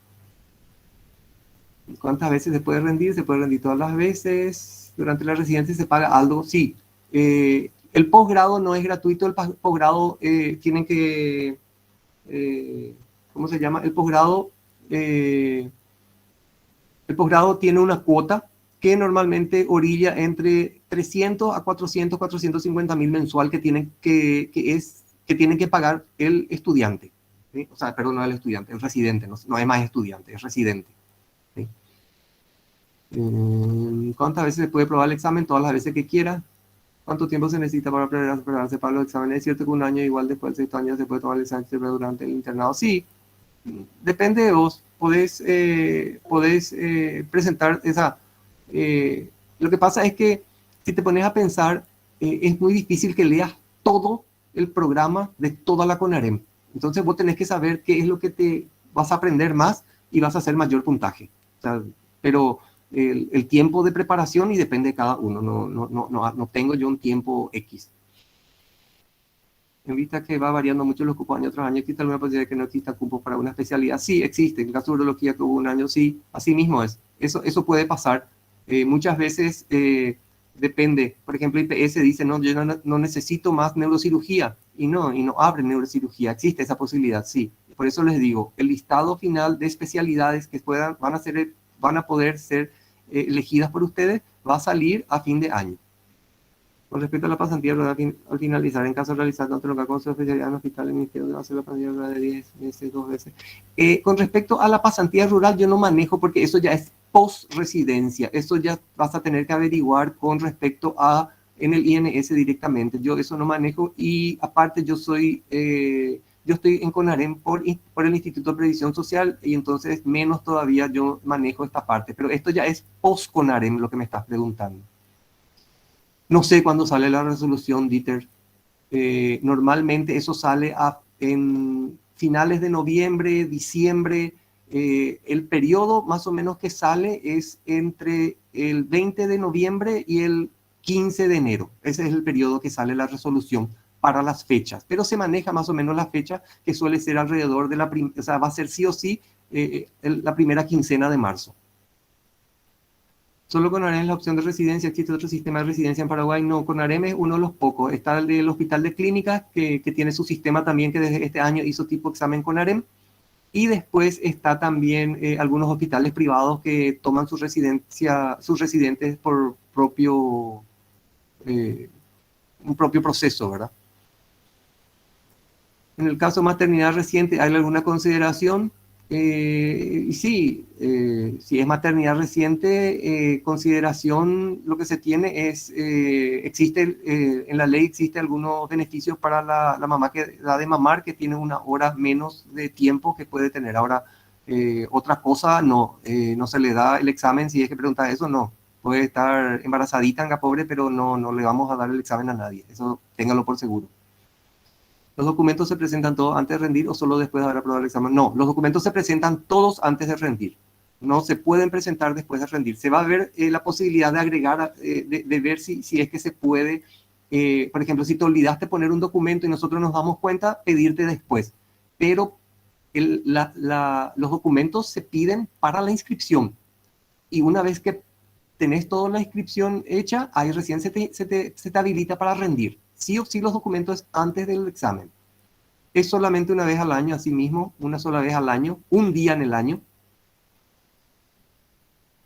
¿Cuántas veces se puede rendir? Se puede rendir todas las veces. Durante la residencia se paga algo, sí. El posgrado no es gratuito, el posgrado tienen que, ¿cómo se llama? El posgrado tiene una cuota que normalmente orilla entre 300 a 400, 450 mil mensual que tienen que pagar el estudiante. ¿Sí? O sea, perdón, no el estudiante, el residente, no es más estudiante, es residente. ¿Sí? ¿Cuántas veces se puede probar el examen? Todas las veces que quiera. ¿Cuánto tiempo se necesita para prepararse para los exámenes? Es cierto que un año, igual después del sexto año, se puede tomar el examen durante el internado. Sí, depende de vos. Podés presentar esa... lo que pasa es que si te pones a pensar, es muy difícil que leas todo el programa de toda la CONAREM. Entonces vos tenés que saber qué es lo que te vas a aprender más y vas a hacer mayor puntaje. O sea, pero el tiempo de preparación y depende de cada uno. No tengo yo un tiempo X. En vista que va variando mucho los cupos año tras año, ¿existe alguna posibilidad de que no exista cupos para una especialidad? Sí, existe. En el caso de urología que hubo un año, sí, así mismo es. Eso puede pasar. Muchas veces depende. Por ejemplo, IPS dice, no, yo no necesito más neurocirugía. Y no abre neurocirugía. Existe esa posibilidad, sí. Por eso les digo, el listado final de especialidades que van a poder ser elegidas por ustedes va a salir a fin de año. Con respecto a la pasantía, al finalizar, en caso de realizar tanto local como su especialidad en hospital, el ministerio debe hacer la pasantía rural de 10 meses, 2 veces. Con respecto a la pasantía rural, yo no manejo porque eso ya es post-residencia. Eso ya vas a tener que averiguar con respecto a en el INS directamente. Yo eso no manejo y aparte yo estoy en CONAREM por el Instituto de Previsión Social y entonces menos todavía yo manejo esta parte. Pero esto ya es post-CONAREM lo que me estás preguntando. No sé cuándo sale la resolución, Dieter. Normalmente eso sale en finales de noviembre, diciembre. El periodo más o menos que sale es entre el 20 de noviembre y el 15 de enero. Ese es el periodo que sale la resolución para las fechas. Pero se maneja más o menos la fecha que suele ser alrededor de o sea, va a ser sí o sí la primera quincena de marzo. Solo CONAREM es la opción de residencia. ¿Existe otro sistema de residencia en Paraguay? No, CONAREM es uno de los pocos. Está el Hospital de Clínicas, que tiene su sistema también, que desde este año hizo tipo examen CONAREM. Y después está también algunos hospitales privados que toman sus residentes por un propio proceso, ¿verdad? En el caso de maternidad reciente, ¿hay alguna consideración? Y sí, si es maternidad reciente, consideración, lo que se tiene es, en la ley existe algunos beneficios para la mamá que da de mamar, que tiene una hora menos de tiempo que puede tener. Ahora, otra cosa, no se le da el examen, si es que pregunta eso, no. Puede estar embarazadita, anga pobre, pero no le vamos a dar el examen a nadie. Eso téngalo por seguro. ¿Los documentos se presentan todos antes de rendir o solo después de haber aprobado el examen? No, los documentos se presentan todos antes de rendir. No se pueden presentar después de rendir. Se va a ver la posibilidad de agregar, de ver si es que se puede, por ejemplo, si te olvidaste poner un documento y nosotros nos damos cuenta, pedirte después. Pero los documentos se piden para la inscripción. Y una vez que tenés toda la inscripción hecha, ahí recién se te habilita para rendir. Sí o sí los documentos antes del examen. Es solamente una vez al año, así mismo, una sola vez al año, un día en el año.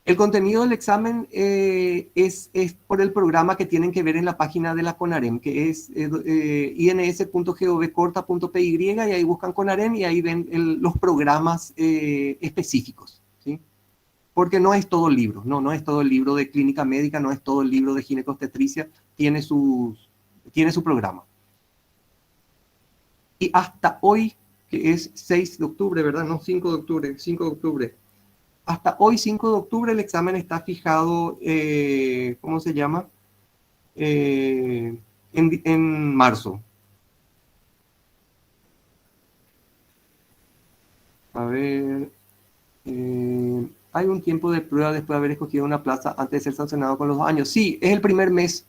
El contenido del examen es por el programa que tienen que ver en la página de la CONAREM, que es ins.gov.corta.py, y ahí buscan CONAREM y ahí ven los programas específicos, ¿sí? Porque no es todo el libro, no es todo el libro de clínica médica, no es todo el libro de ginecobstetricia, tiene su programa. Y hasta hoy, que es 6 de octubre, ¿verdad? No, 5 de octubre, 5 de octubre. Hasta hoy, 5 de octubre, el examen está fijado, ¿cómo se llama? En marzo. A ver, hay un tiempo de prueba después de haber escogido una plaza antes de ser sancionado con los 2 años. Sí, es el primer mes.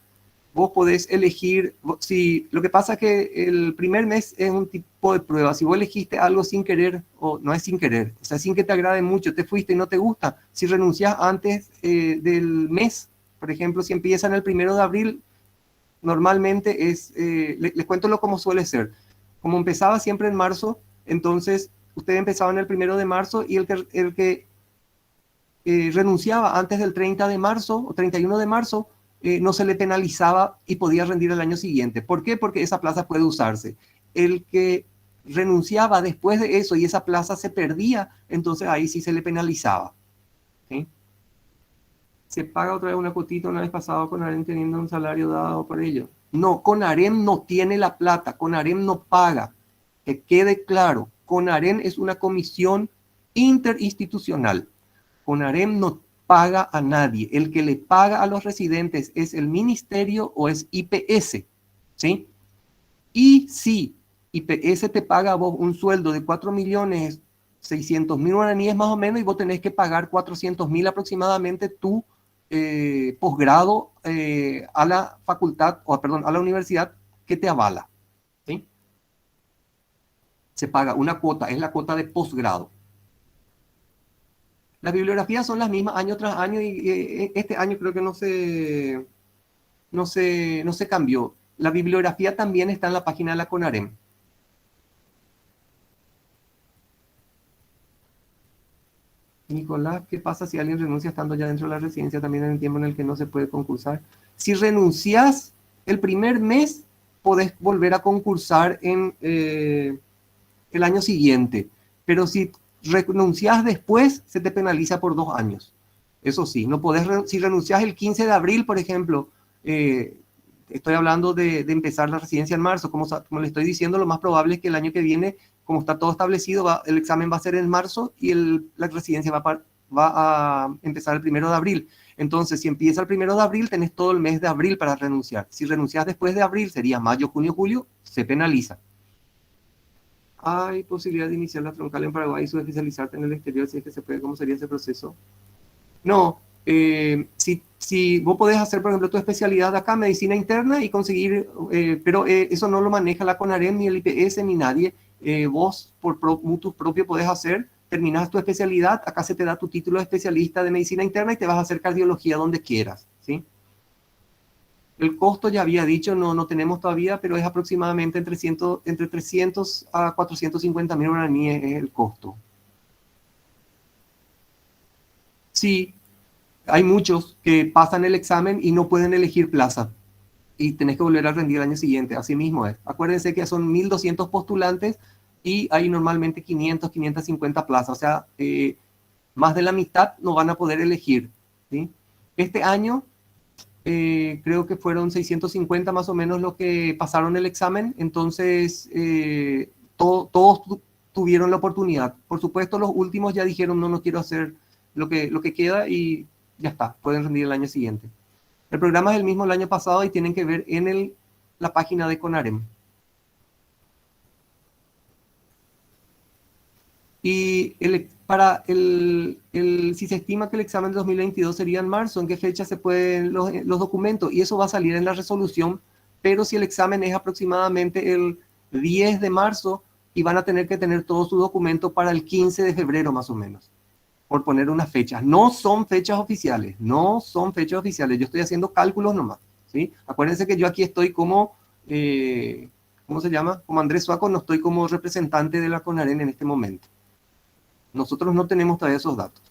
Vos podés elegir, si lo que pasa es que el primer mes es un tipo de prueba. Si vos elegiste algo sin querer, o no es sin querer, o sea, sin que te agrade mucho, te fuiste y no te gusta, si renuncias antes del mes, por ejemplo, si empiezan el 1 de abril, normalmente les cuento cómo suele ser. Como empezaba siempre en marzo, entonces ustedes empezaban el 1 de marzo y el que renunciaba antes del 30 de marzo o 31 de marzo, no se le penalizaba y podía rendir el año siguiente. ¿Por qué? Porque esa plaza puede usarse. El que renunciaba después de eso y esa plaza se perdía, entonces ahí sí se le penalizaba. ¿Sí? Se paga otra vez una cotita una vez pasado con AREM teniendo un salario dado por ello. No, con AREM no tiene la plata, con AREM no paga. Que quede claro, con AREM es una comisión interinstitucional. CONAREM no paga a nadie. El que le paga a los residentes es el ministerio o es IPS, ¿sí? Y si IPS te paga a vos un sueldo de 4.600.000 guaraníes más o menos y vos tenés que pagar 400.000 aproximadamente tu posgrado a la facultad, o perdón, a la universidad que te avala, ¿sí? Se paga una cuota, es la cuota de posgrado. Las bibliografías son las mismas año tras año y este año creo que no se cambió. La bibliografía también está en la página de la CONAREM. Nicolás, ¿qué pasa si alguien renuncia estando ya dentro de la residencia también en el tiempo en el que no se puede concursar? Si renuncias el primer mes, podés volver a concursar en el año siguiente. Pero si renuncias después, se te penaliza por 2 años. Eso sí, no podés, si renuncias el 15 de abril, por ejemplo, estoy hablando de empezar la residencia en marzo, como le estoy diciendo, lo más probable es que el año que viene, como está todo establecido, el examen va a ser en marzo y la residencia va a empezar el 1 de abril. Entonces, si empieza el 1 de abril, tenés todo el mes de abril para renunciar. Si renuncias después de abril, sería mayo, junio, julio, se penaliza. ¿Hay posibilidad de iniciar la troncal en Paraguay y subespecializarte en el exterior? Si es que se puede, ¿cómo sería ese proceso? No, si vos podés hacer, por ejemplo, tu especialidad acá, medicina interna, y conseguir, pero eso no lo maneja la CONAREM, ni el IPS, ni nadie. Vos, por mutuo propio, podés hacer, terminás tu especialidad, acá se te da tu título de especialista de medicina interna y te vas a hacer cardiología donde quieras, ¿sí? El costo, ya había dicho, no tenemos todavía, pero es aproximadamente entre 300 a 450.000 guaraníes es el costo. Sí, hay muchos que pasan el examen y no pueden elegir plaza y tenés que volver a rendir el año siguiente. Así mismo es. Acuérdense que son 1.200 postulantes y hay normalmente 500, 550 plazas. O sea, más de la mitad no van a poder elegir. ¿Sí? Este año creo que fueron 650 más o menos los que pasaron el examen. Entonces, todos tuvieron la oportunidad. Por supuesto, los últimos ya dijeron, no, no quiero hacer lo que queda y ya está, pueden rendir el año siguiente. El programa es el mismo el año pasado y tienen que ver en la página de CONAREM. Y si se estima que el examen de 2022 sería en marzo, ¿en qué fecha se pueden los documentos? Y eso va a salir en la resolución, pero si el examen es aproximadamente el 10 de marzo y van a tener que tener todo su documento para el 15 de febrero más o menos, por poner unas fechas. No son fechas oficiales, no son fechas oficiales. Yo estoy haciendo cálculos nomás, ¿sí? Acuérdense que yo aquí estoy como, ¿cómo se llama? Como Andrés Suaco, no estoy como representante de la CONAREN en este momento. Nosotros no tenemos todavía esos datos.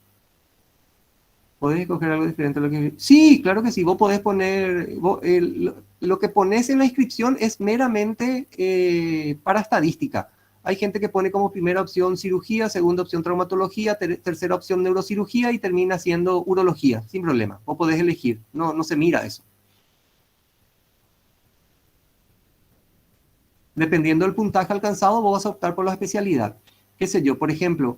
¿Podés escoger algo diferente a lo que... Sí, claro que sí. Vos podés poner... lo que pones en la inscripción es meramente para estadística. Hay gente que pone como primera opción cirugía, segunda opción traumatología, tercera opción neurocirugía y termina siendo urología, sin problema. Vos podés elegir. No, no se mira eso. Dependiendo del puntaje alcanzado, vos vas a optar por la especialidad. Qué sé yo, por ejemplo,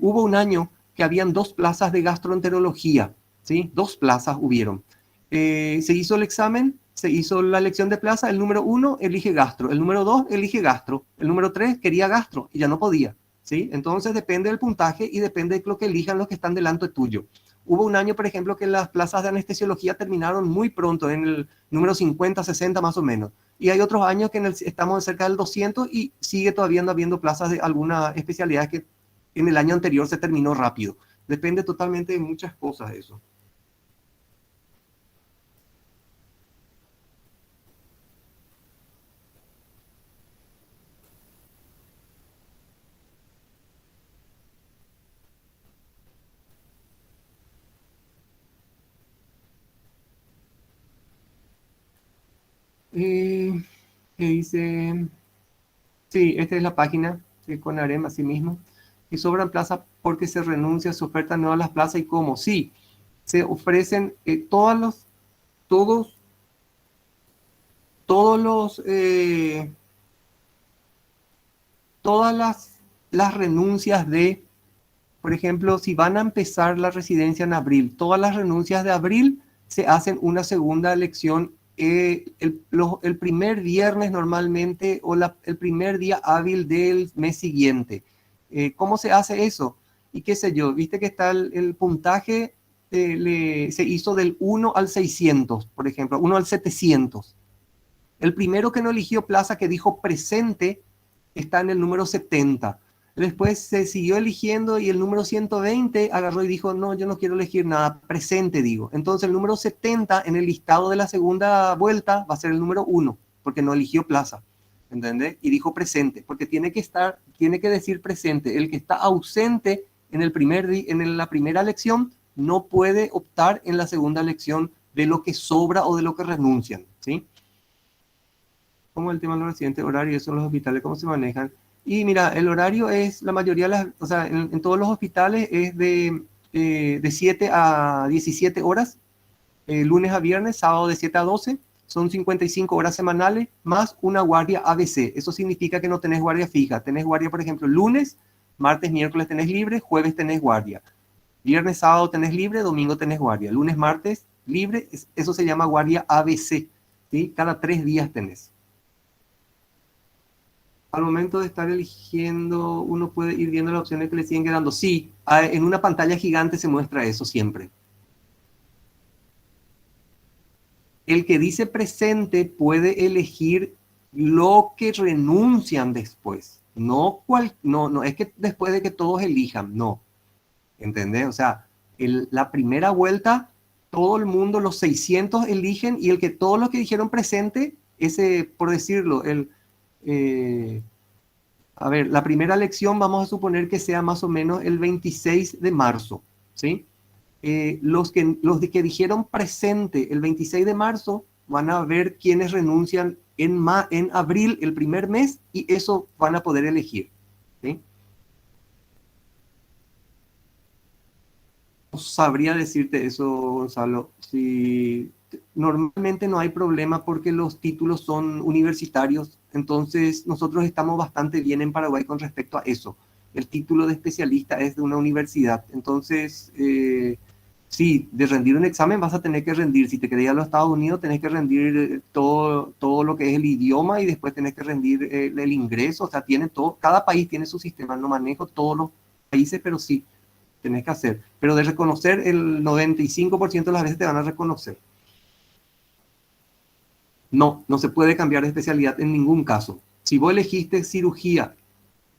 hubo un año que habían 2 plazas de gastroenterología, ¿sí? 2 plazas hubieron. Se hizo el examen, se hizo la elección de plaza, el número 1 elige gastro, el número 2 elige gastro, el número 3 quería gastro y ya no podía, ¿sí? Entonces depende del puntaje y depende de lo que elijan los que están delante tuyo. Hubo un año, por ejemplo, que las plazas de anestesiología terminaron muy pronto, en el número 50, 60 más o menos. Y hay otros años que estamos cerca del 200 y sigue todavía no habiendo plazas de alguna especialidad que en el año anterior se terminó rápido. Depende totalmente de muchas cosas eso. Eh, ¿Qué dice? Sí, esta es la página de CONAREM, así mismo. Y sobran plazas porque se renuncia, se ofertan nuevas las plazas y cómo. Sí, se ofrecen todos, todos los, todas las renuncias de, por ejemplo, si van a empezar la residencia en abril, todas las renuncias de abril se hacen una segunda elección el primer viernes normalmente o el primer día hábil del mes siguiente. ¿Cómo se hace eso? Y qué sé yo, viste que está el puntaje, se hizo del 1 al 600, por ejemplo, 1 al 700. El primero que no eligió plaza, que dijo presente, está en el número 70. Después se siguió eligiendo y el número 120 agarró y dijo, no, yo no quiero elegir nada, presente digo. Entonces el número 70 en el listado de la segunda vuelta va a ser el número 1, porque no eligió plaza, ¿entendés? Y dijo presente, porque tiene que decir presente. El que está ausente en la primera elección no puede optar en la segunda elección de lo que sobra o de lo que renuncian, ¿sí? Como el tema de los residentes, horario, eso en los hospitales, cómo se manejan. Y mira, el horario es, la mayoría de o sea, en todos los hospitales es de 7 a 17 horas, lunes a viernes, sábado de 7 a 12, son 55 horas semanales, más una guardia ABC. Eso significa que no tenés guardia fija. Tenés guardia, por ejemplo, lunes, martes, miércoles tenés libre, jueves tenés guardia. Viernes, sábado tenés libre, domingo tenés guardia. Lunes, martes, libre, eso se llama guardia ABC. ¿Sí? Cada 3 días tenés. Al momento de estar eligiendo, uno puede ir viendo las opciones que le siguen quedando. Sí, en una pantalla gigante se muestra eso siempre. El que dice presente puede elegir lo que renuncian después. No es que después de que todos elijan, no. ¿Entendés? O sea, la primera vuelta, todo el mundo, los 600 eligen y todos los que dijeron presente, ese, por decirlo, a ver, la primera elección vamos a suponer que sea más o menos el 26 de marzo, ¿sí? los de que dijeron presente el 26 de marzo van a ver quiénes renuncian en abril, el primer mes, y eso van a poder elegir. ¿Sí? No sabría decirte eso, Gonzalo. Si, normalmente no hay problema porque los títulos son universitarios, entonces nosotros estamos bastante bien en Paraguay con respecto a eso. El título de especialista es de una universidad, entonces sí, de rendir un examen vas a tener que rendir. Si te querés ir a los Estados Unidos, tenés que rendir todo lo que es el idioma y después tenés que rendir el ingreso. O sea, tiene todo, cada país tiene su sistema. No manejo todos los países, pero sí, tenés que hacer. Pero de reconocer, el 95% de las veces te van a reconocer. No, no se puede cambiar de especialidad en ningún caso. Si vos elegiste cirugía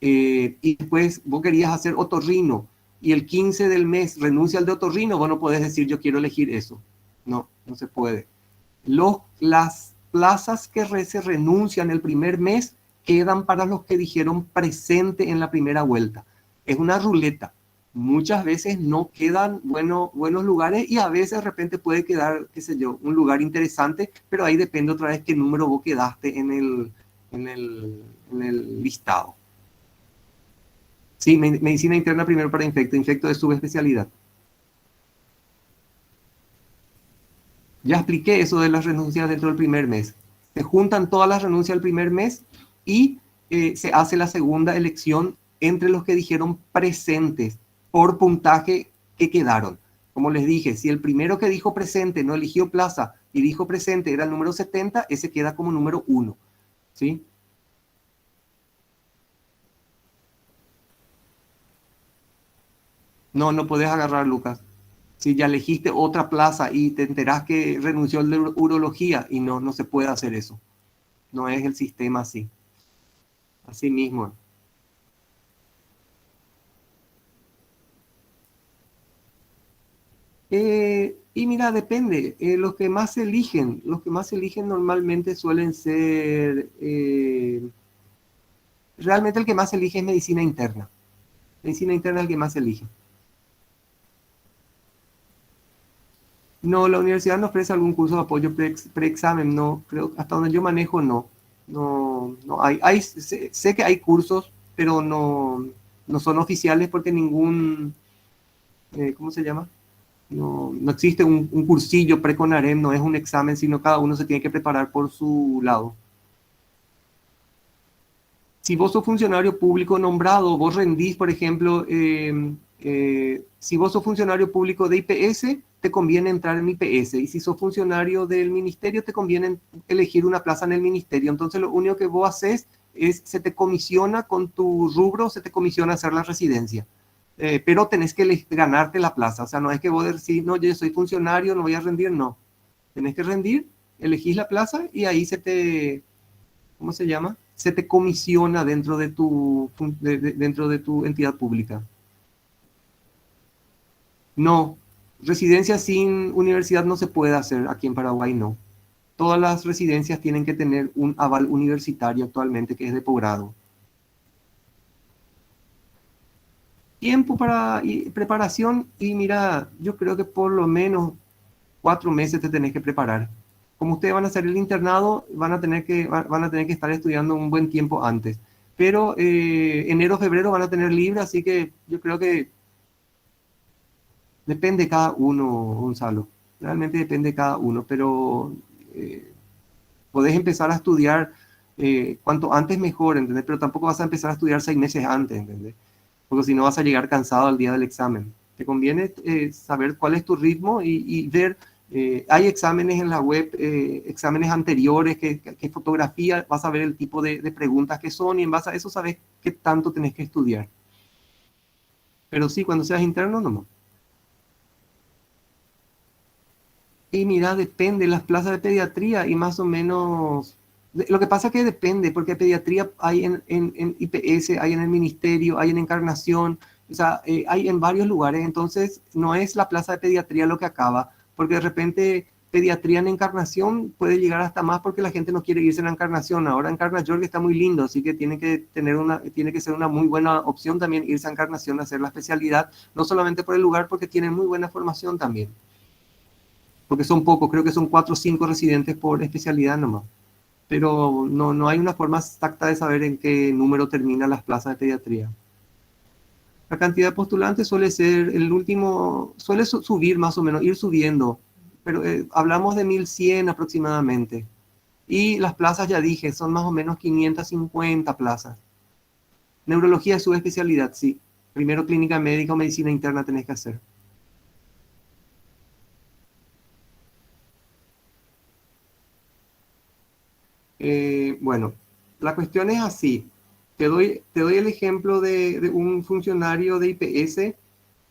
y después vos querías hacer otorrino y el 15 del mes renuncia al de otorrino, vos no podés decir yo quiero elegir eso. No, no se puede. Las plazas que se renuncian el primer mes quedan para los que dijeron presente en la primera vuelta. Es una ruleta. Muchas veces no quedan buenos lugares y a veces de repente puede quedar, qué sé yo, un lugar interesante, pero ahí depende otra vez qué número vos quedaste en el listado. Sí, medicina interna primero para infecto de subespecialidad. Ya expliqué eso de las renuncias dentro del primer mes. Se juntan todas las renuncias del primer mes y se hace la segunda elección entre los que dijeron presentes por puntaje que quedaron. Como les dije, si el primero que dijo presente no eligió plaza y dijo presente era el número 70, ese queda como número 1. ¿Sí? No, no podés agarrar, Lucas. Si ya elegiste otra plaza y te enterás que renunció el de urología y no, no se puede hacer eso. No es el sistema así. Así mismo. Y mira, depende. Los que más se eligen normalmente suelen ser, realmente el que más se elige es medicina interna. Medicina interna es el que más se elige. No, la universidad no ofrece algún curso de apoyo preexamen, no, creo, hasta donde yo manejo, no. No, no sé que hay cursos, pero no son oficiales porque ¿cómo se llama? No existe un cursillo pre-CONAREM, no es un examen, sino cada uno se tiene que preparar por su lado. Si vos sos funcionario público nombrado, vos rendís, por ejemplo, si vos sos funcionario público de IPS, te conviene entrar en IPS. Y si sos funcionario del ministerio, te conviene elegir una plaza en el ministerio. Entonces, lo único que vos haces es, se te comisiona con tu rubro, se te comisiona hacer la residencia. Pero tenés que ganarte la plaza. O sea, no es que vos decís, no, yo soy funcionario, no voy a rendir, no. Tenés que rendir, elegís la plaza y ahí ¿cómo se llama? Se te comisiona dentro de tu entidad pública. No, residencia sin universidad no se puede hacer aquí en Paraguay, no. Todas las residencias tienen que tener un aval universitario actualmente, que es de posgrado. Tiempo para preparación, y mira, yo creo que por lo menos 4 meses te tenés que preparar. Como ustedes van a hacer el internado, van a tener que estar estudiando un buen tiempo antes. Pero enero, febrero van a tener libre, así que yo creo que depende de cada uno, Gonzalo. Realmente depende de cada uno, pero eh, podés empezar a estudiar cuanto antes mejor, ¿entendés? Pero tampoco vas a empezar a estudiar 6 meses antes, ¿entendés? Porque si no vas a llegar cansado al día del examen. Te conviene saber cuál es tu ritmo y ver, hay exámenes en la web, exámenes anteriores, que fotografía, vas a ver el tipo de preguntas que son y en base a eso sabes qué tanto tenés que estudiar. Pero sí, cuando seas interno, no. Y mira, depende, las plazas de pediatría y más o menos. Lo que pasa es que depende, porque pediatría hay en IPS, hay en el ministerio, hay en Encarnación, o sea, hay en varios lugares, entonces no es la plaza de pediatría lo que acaba, porque de repente pediatría en Encarnación puede llegar hasta más porque la gente no quiere irse a la Encarnación. Ahora Encarna York está muy lindo, así que tiene que ser una muy buena opción también irse a Encarnación a hacer la especialidad, no solamente por el lugar, porque tienen muy buena formación también. Porque son pocos, creo que son 4 o 5 residentes por especialidad nomás. Pero no hay una forma exacta de saber en qué número terminan las plazas de pediatría. La cantidad de postulantes suele ser el último, suele subir más o menos, ir subiendo, pero hablamos de 1100 aproximadamente. Y las plazas, ya dije, son más o menos 550 plazas. Neurología es su especialidad, sí. Primero clínica médica o medicina interna tenés que hacer. Bueno, la cuestión es así. Te doy el ejemplo de un funcionario de IPS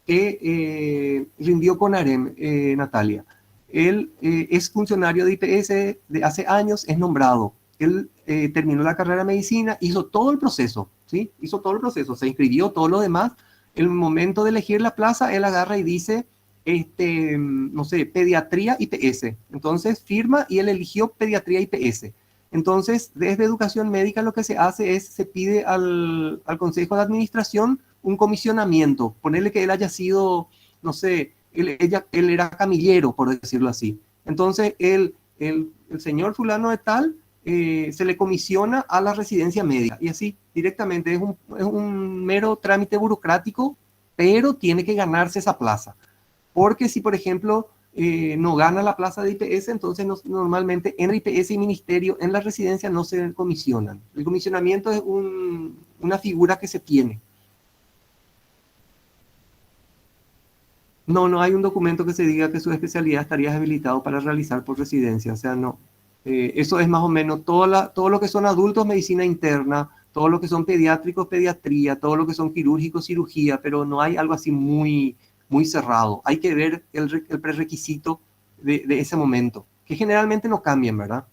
que rindió con AREM, Natalia. Él es funcionario de IPS de hace años, es nombrado. Él terminó la carrera de medicina, hizo todo el proceso, ¿sí? Hizo todo el proceso, se inscribió, todo lo demás. El momento de elegir la plaza, él agarra y dice, no sé, pediatría IPS. Entonces firma y él eligió pediatría IPS. Entonces, desde educación médica lo que se hace es, se pide al Consejo de Administración un comisionamiento, ponerle que él haya sido, no sé, él era camillero, por decirlo así. Entonces, el señor fulano de tal se le comisiona a la residencia médica y así directamente es un mero trámite burocrático, pero tiene que ganarse esa plaza. Porque si, por ejemplo, no gana la plaza de IPS, entonces normalmente en IPS y ministerio, en la residencia no se comisionan. El comisionamiento es una figura que se tiene. No hay un documento que se diga que su especialidad estaría habilitado para realizar por residencia, o sea, no. Eso es más o menos todo lo que son adultos, medicina interna, todo lo que son pediátricos, pediatría, todo lo que son quirúrgicos, cirugía, pero no hay algo así muy cerrado. Hay que ver el prerequisito de ese momento, que generalmente no cambian, ¿verdad?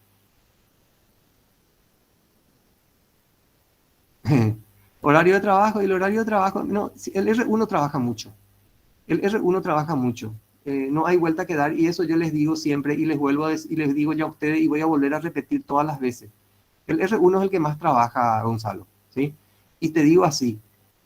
Horario de trabajo, y el horario de trabajo, no, el R1 trabaja mucho. El R1 trabaja mucho. No hay vuelta que dar y eso yo les digo siempre y les vuelvo a decir, y les digo ya a ustedes y voy a volver a repetir todas las veces. El R1 es el que más trabaja, Gonzalo, ¿sí? Y te digo así,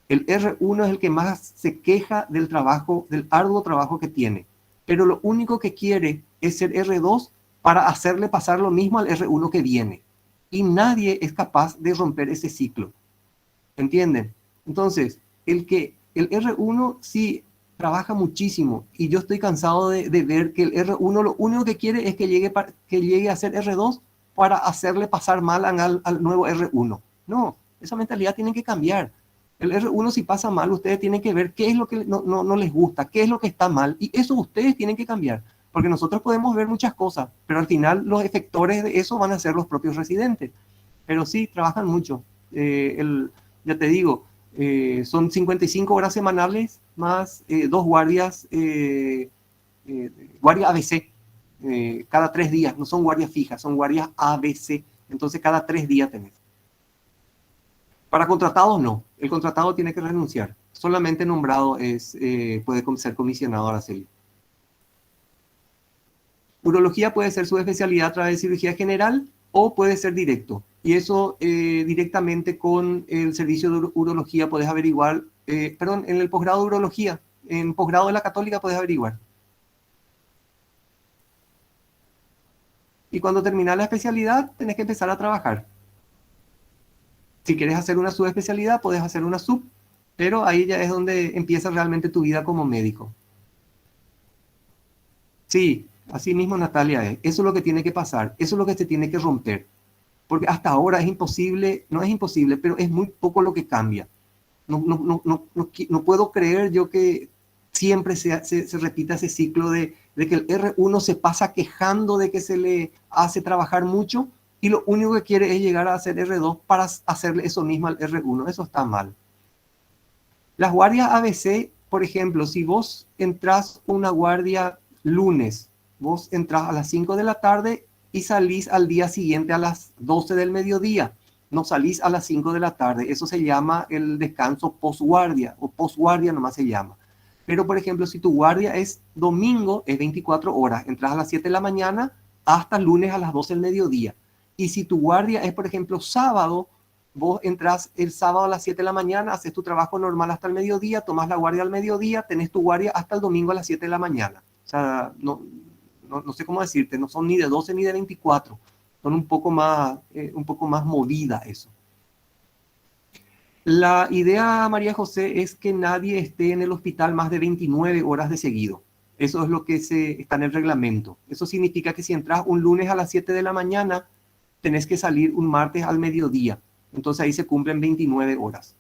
el R1 es el que más se queja del trabajo, del arduo trabajo que tiene, pero lo único que quiere es ser R2 para hacerle pasar lo mismo al R1 que viene. Y nadie es capaz de romper ese ciclo. ¿Entienden? Entonces, el R1 sí trabaja muchísimo y yo estoy cansado de ver que el R1 lo único que quiere es que llegue a ser R2 para hacerle pasar mal al nuevo R1. No, esa mentalidad tiene que cambiar. El R1 si pasa mal, ustedes tienen que ver qué es lo que no les gusta, qué es lo que está mal y eso ustedes tienen que cambiar. Porque nosotros podemos ver muchas cosas, pero al final los efectores de eso van a ser los propios residentes. Pero sí, trabajan mucho. Ya te digo, son 55 horas semanales más 2 guardias, guardia ABC, cada 3 días, no son guardias fijas, son guardias ABC, entonces cada 3 días tenés. Para contratados no, el contratado tiene que renunciar, solamente nombrado puede ser comisionado a la CELI. Urología puede ser su especialidad a través de cirugía general o puede ser directo. Y eso directamente con el servicio de urología puedes averiguar, en el posgrado de urología, en posgrado de la Católica puedes averiguar. Y cuando terminas la especialidad, tenés que empezar a trabajar. Si quieres hacer una subespecialidad, puedes hacer una sub, pero ahí ya es donde empieza realmente tu vida como médico. Sí, así mismo Natalia es. Eso es lo que tiene que pasar, eso es lo que se tiene que romper. Porque hasta ahora es imposible, no es imposible, pero es muy poco lo que cambia. No puedo creer yo que siempre se repita ese ciclo de que el R1 se pasa quejando de que se le hace trabajar mucho y lo único que quiere es llegar a hacer R2 para hacerle eso mismo al R1. Eso está mal. Las guardias ABC, por ejemplo, si vos entras una guardia lunes, vos entras a las 5 de la tarde y salís al día siguiente a las 12 del mediodía. No salís a las 5 de la tarde. Eso se llama el descanso postguardia o postguardia nomás se llama. Pero, por ejemplo, si tu guardia es domingo, es 24 horas. Entras a las 7 de la mañana hasta lunes a las 12 del mediodía. Y si tu guardia es, por ejemplo, sábado, vos entras el sábado a las 7 de la mañana, haces tu trabajo normal hasta el mediodía, tomás la guardia al mediodía, tenés tu guardia hasta el domingo a las 7 de la mañana. O sea, no sé cómo decirte, no son ni de 12 ni de 24. Son un poco más movida eso. La idea, María José, es que nadie esté en el hospital más de 29 horas de seguido. Eso es lo que está en el reglamento. Eso significa que si entras un lunes a las 7 de la mañana, tenés que salir un martes al mediodía. Entonces ahí se cumplen 29 horas.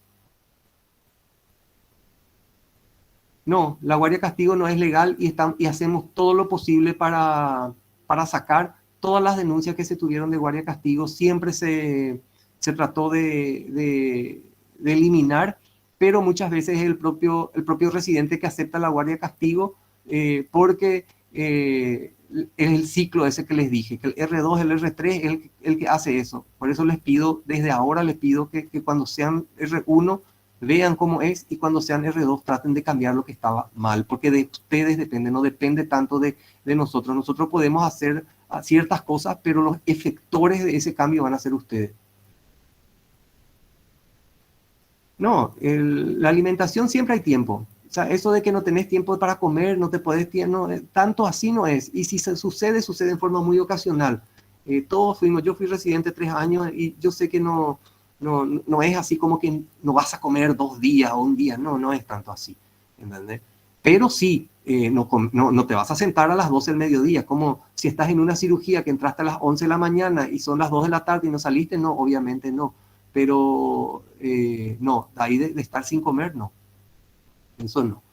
No, la guardia castigo no es legal y hacemos todo lo posible para sacar todas las denuncias que se tuvieron de guardia castigo. Siempre se trató de eliminar, pero muchas veces es el propio residente que acepta la guardia castigo porque es el ciclo ese que les dije, que el R2, el R3 es el que hace eso. Por eso les pido, desde ahora les pido que cuando sean R1 vean cómo es y cuando sean R2 traten de cambiar lo que estaba mal, porque de ustedes depende, no depende tanto de nosotros. Nosotros podemos hacer ciertas cosas, pero los efectores de ese cambio van a ser ustedes. No, la alimentación siempre hay tiempo. O sea, eso de que no tenés tiempo para comer, no te podés, no, tanto así no es. Y si sucede, sucede en forma muy ocasional. Yo fui residente 3 años y yo sé que no es así como que no vas a comer 2 días o un día, no es tanto así, ¿entendés? Pero sí, no te vas a sentar a las 12 del mediodía, como si estás en una cirugía que entraste a las 11 de la mañana y son las 2 de la tarde y no saliste, no, obviamente no. Pero no, de ahí de estar sin comer, no. Eso no.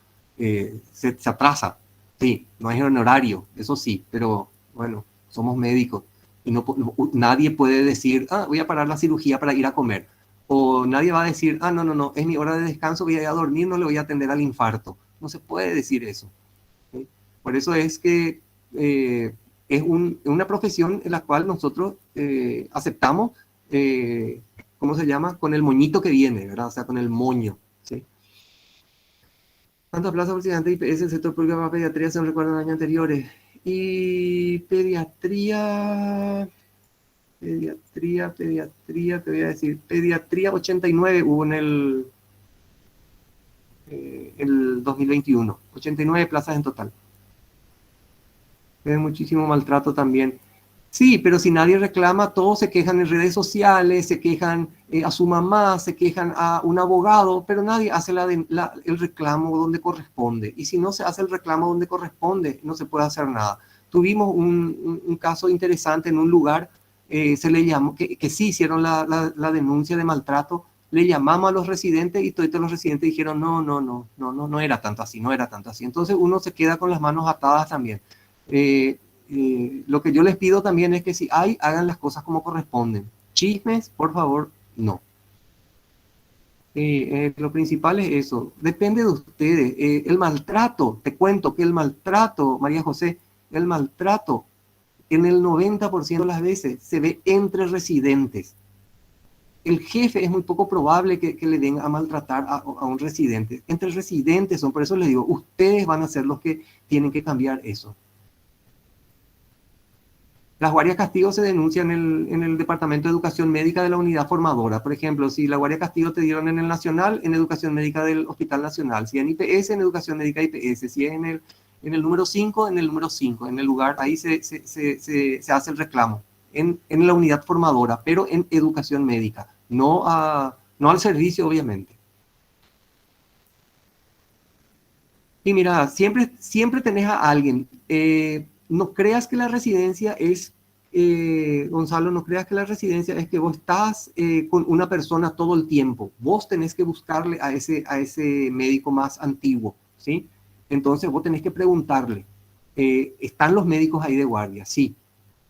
Se atrasa, sí, no es en horario, eso sí, pero bueno, somos médicos y nadie puede decir, voy a parar la cirugía para ir a comer. O nadie va a decir, no, es mi hora de descanso, voy a ir a dormir, no le voy a atender al infarto. No se puede decir eso. ¿Sí? Por eso es que es una profesión en la cual nosotros aceptamos, ¿cómo se llama? Con el moñito que viene, ¿verdad? O sea, con el moño. ¿Sí? ¿Cuántas plazas por estudiante IPS el sector público para pediatría se recuerdan en años anteriores? Y pediatría, te voy a decir, pediatría 89 hubo en el 2021, 89 plazas en total. Hay muchísimo maltrato también. Sí, pero si nadie reclama, todos se quejan en redes sociales, se quejan a su mamá, se quejan a un abogado, pero nadie hace el reclamo donde corresponde. Y si no se hace el reclamo donde corresponde, no se puede hacer nada. Tuvimos un caso interesante en un lugar, se le llamó, que sí hicieron la denuncia de maltrato, le llamamos a los residentes y todos los residentes dijeron, no era tanto así, no era tanto así. Entonces uno se queda con las manos atadas también. Lo que yo les pido también es que si hagan las cosas como corresponden. Chismes, por favor, no. Lo principal es eso. Depende de ustedes. El maltrato, te cuento que el maltrato, María José, el maltrato en el 90% de las veces se ve entre residentes. El jefe es muy poco probable que le den a maltratar a un residente. Entre residentes son, por eso les digo, ustedes van a ser los que tienen que cambiar eso. Las guardias castigo se denuncian en el Departamento de Educación Médica de la unidad formadora. Por ejemplo, si la guardia castigo te dieron en el Nacional, en Educación Médica del Hospital Nacional. Si en IPS, en Educación Médica IPS. Si es en el número 5, en el número 5. En el lugar, ahí se hace el reclamo. En la unidad formadora, pero en Educación Médica. No al servicio, obviamente. Y mira, siempre tenés a alguien. No creas que la residencia es, Gonzalo, no creas que la residencia es que vos estás con una persona todo el tiempo. Vos tenés que buscarle a ese médico más antiguo, ¿sí? Entonces vos tenés que preguntarle, ¿están los médicos ahí de guardia? Sí,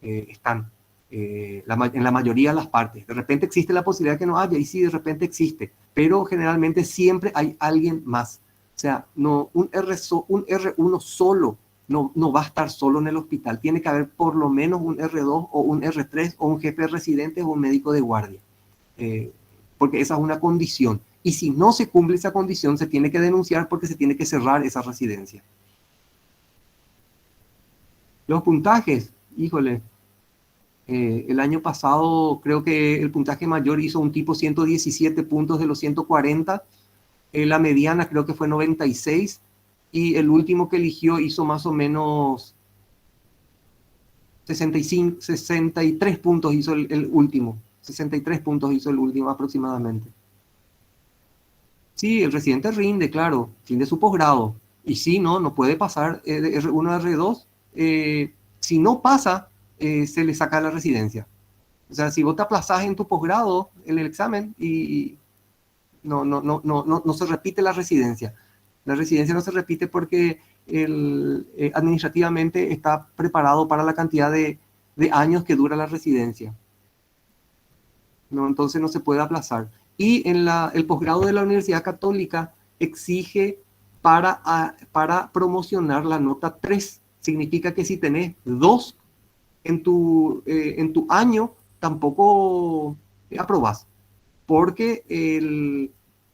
están. En la mayoría de las partes. De repente existe la posibilidad de que no haya, y sí, de repente existe, pero generalmente siempre hay alguien más. O sea, no, un R1 solo no va a estar solo en el hospital. Tiene que haber por lo menos un R2 o un R3 o un jefe de residentes o un médico de guardia. Porque esa es una condición. Y si no se cumple esa condición, se tiene que denunciar porque se tiene que cerrar esa residencia. Los puntajes, híjole, el año pasado creo que el puntaje mayor hizo un tipo 117 puntos de los 140, la mediana creo que fue 96 y el último que eligió hizo más o menos 65, 63 puntos hizo el último, 63 puntos hizo el último aproximadamente. Sí, el residente rinde, claro, rinde su posgrado. Y sí, no puede pasar de R1 a R2. Si no pasa, se le saca la residencia. O sea, si vos te aplazás en tu posgrado, en el examen, y no se repite la residencia. La residencia no se repite porque administrativamente está preparado para la cantidad de años que dura la residencia. No, entonces no se puede aplazar. Y en el posgrado de la Universidad Católica exige para promocionar la nota 3. Significa que si tenés 2 en tu año, tampoco aprobás. Porque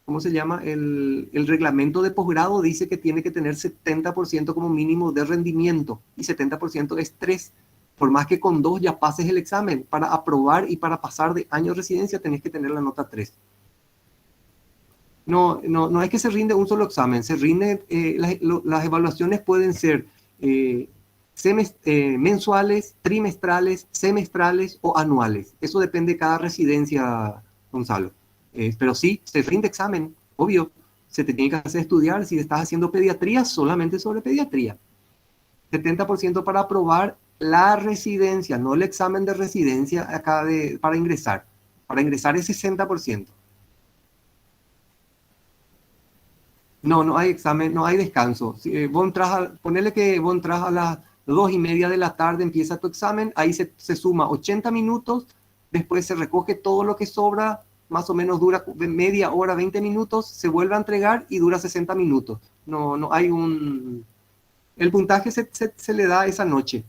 ¿cómo se llama? El reglamento de posgrado dice que tiene que tener 70% como mínimo de rendimiento y 70% es 3. Por más que con 2 ya pases el examen, para aprobar y para pasar de año de residencia tenés que tener la nota 3. No es que se rinde un solo examen, se rinde, las evaluaciones pueden ser mensuales, trimestrales, semestrales o anuales. Eso depende de cada residencia, Gonzalo. Pero sí, se rinde examen, obvio. Se te tiene que hacer estudiar. Si estás haciendo pediatría, solamente sobre pediatría. 70% para aprobar la residencia, no el examen de residencia acá para ingresar. Para ingresar es 60%. No hay examen, no hay descanso. Si, ponele que vos entras a las 2:30 de la tarde, empieza tu examen, ahí se suma 80 minutos, después se recoge todo lo que sobra, más o menos dura media hora, 20 minutos, se vuelve a entregar y dura 60 minutos. No hay un... El puntaje se le da esa noche,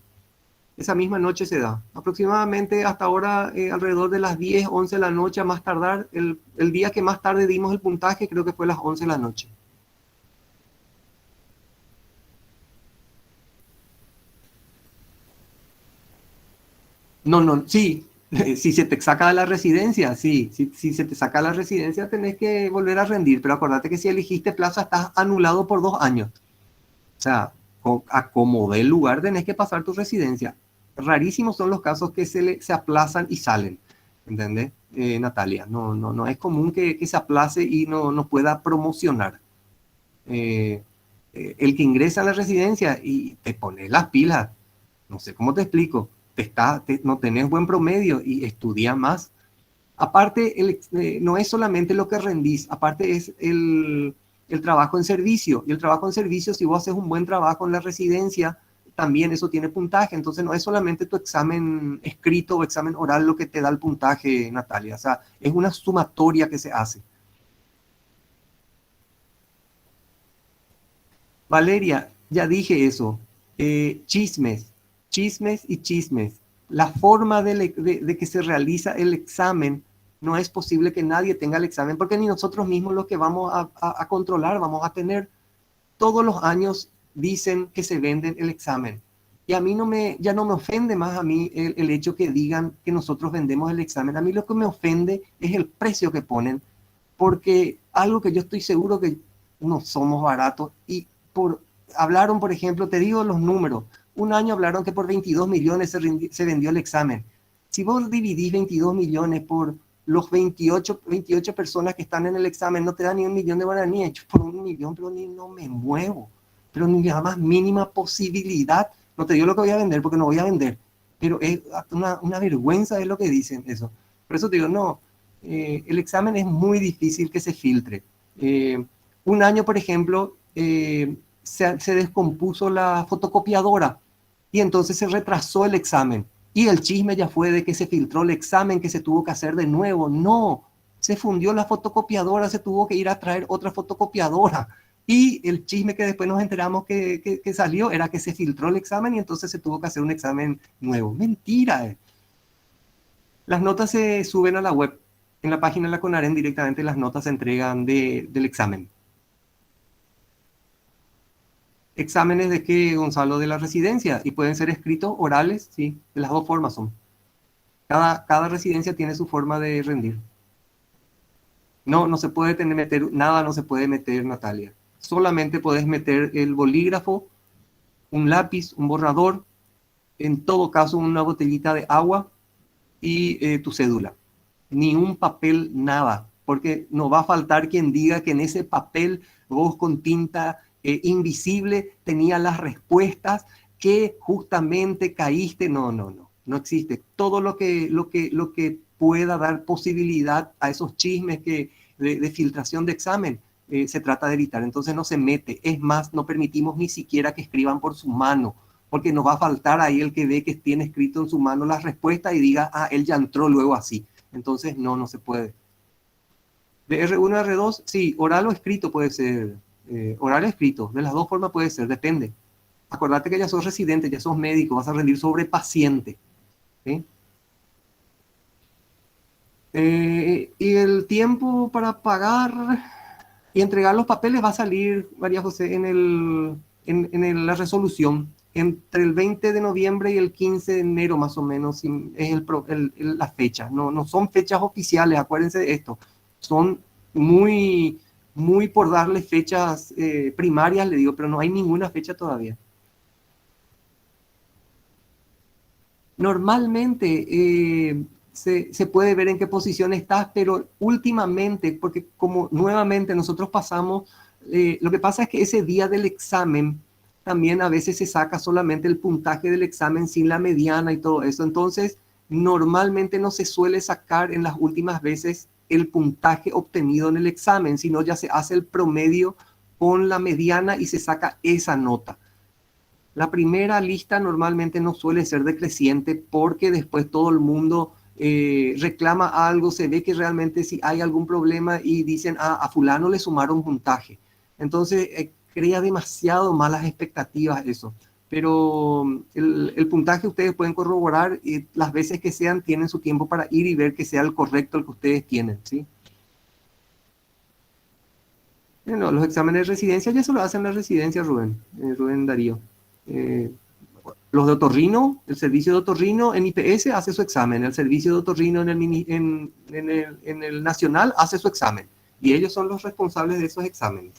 esa misma noche se da. Aproximadamente hasta ahora, alrededor de las 10, 11 de la noche, a más tardar, el día que más tarde dimos el puntaje, creo que fue a las 11 de la noche. Sí, si se te saca de la residencia, sí, si se te saca de la residencia tenés que volver a rendir, pero acordate que si elegiste plaza estás anulado por 2 años. O sea, a como dé lugar tenés que pasar tu residencia. Rarísimos son los casos que se aplazan y salen, ¿entendés, Natalia? No es común que se aplace y no pueda promocionar. El que ingresa a la residencia y te pone las pilas, no sé cómo te explico, no tenés buen promedio y estudia más. Aparte, no es solamente lo que rendís, aparte es el trabajo en servicio. Y el trabajo en servicio, si vos haces un buen trabajo en la residencia, también eso tiene puntaje. Entonces no es solamente tu examen escrito o examen oral lo que te da el puntaje, Natalia. O sea, es una sumatoria que se hace. Valeria, ya dije eso. Chismes y chismes. La forma de que se realiza el examen, no es posible que nadie tenga el examen, porque ni nosotros mismos los que vamos a controlar, vamos a tener. Todos los años dicen que se venden el examen. Y a mí ya no me ofende más a mí el hecho que digan que nosotros vendemos el examen. A mí lo que me ofende es el precio que ponen, porque algo que yo estoy seguro que no somos baratos. Y hablaron, por ejemplo, te digo los números. Un año hablaron que por 22 millones se vendió el examen. Si vos dividís 22 millones por los 28 personas que están en el examen, no te da ni 1 millón de guaraníes. Yo por 1 millón, pero no me muevo. Pero ni la más mínima posibilidad. No te digo lo que voy a vender porque no voy a vender. Pero es una vergüenza es lo que dicen eso. Por eso te digo, no, el examen es muy difícil que se filtre. Un año, por ejemplo, se descompuso la fotocopiadora y entonces se retrasó el examen. Y el chisme ya fue de que se filtró el examen, que se tuvo que hacer de nuevo. No, se fundió la fotocopiadora, se tuvo que ir a traer otra fotocopiadora. Y el chisme que después nos enteramos que salió era que se filtró el examen y entonces se tuvo que hacer un examen nuevo. Mentira. Las notas se suben a la web. En la página de la CONAREN directamente las notas se entregan del examen. ¿Exámenes de qué, Gonzalo? De la residencia, y pueden ser escritos, orales, sí, de las dos formas son. Cada residencia tiene su forma de rendir. No, no se puede meter, nada no se puede meter, Natalia. Solamente puedes meter el bolígrafo, un lápiz, un borrador, en todo caso una botellita de agua y tu cédula. Ni un papel, nada, porque no va a faltar quien diga que en ese papel vos con tinta invisible tenías las respuestas que justamente caíste. No, no, no, no existe. Todo lo que pueda dar posibilidad a esos chismes de filtración de examen se trata de evitar. Entonces no se mete. Es más, no permitimos ni siquiera que escriban por su mano, porque nos va a faltar ahí el que ve que tiene escrito en su mano las respuestas y diga, ah, él ya entró luego así. Entonces, no, no se puede. De R1 a R2, sí, oral o escrito puede ser. Oral o escrito, de las dos formas puede ser, depende. Acordate que ya sos residente, ya sos médico, vas a rendir sobre paciente. ¿Sí? Y el tiempo para pagar y entregar los papeles va a salir, María José, la resolución. Entre el 20 de noviembre y el 15 de enero, más o menos, es la fecha. No, no son fechas oficiales, acuérdense de esto. Son muy, muy por darle fechas primarias, le digo, pero no hay ninguna fecha todavía. Normalmente se puede ver en qué posición estás, pero últimamente, porque como nuevamente nosotros pasamos, lo que pasa es que ese día del examen también a veces se saca solamente el puntaje del examen sin la mediana y todo eso. Entonces, normalmente no se suele sacar en las últimas veces el puntaje obtenido en el examen, sino ya se hace el promedio con la mediana y se saca esa nota. La primera lista normalmente no suele ser decreciente porque después todo el mundo reclama algo, se ve que realmente si hay algún problema y dicen, ah, a fulano le sumaron puntaje. Entonces crea demasiado malas expectativas eso. Pero el puntaje ustedes pueden corroborar y las veces que sean tienen su tiempo para ir y ver que sea el correcto el que ustedes tienen, ¿sí? Bueno, los exámenes de residencia ya se lo hacen en la residencia, Rubén Darío. Eh, los de otorrino, el servicio de otorrino en IPS hace su examen, el servicio de otorrino en el nacional hace su examen, y ellos son los responsables de esos exámenes.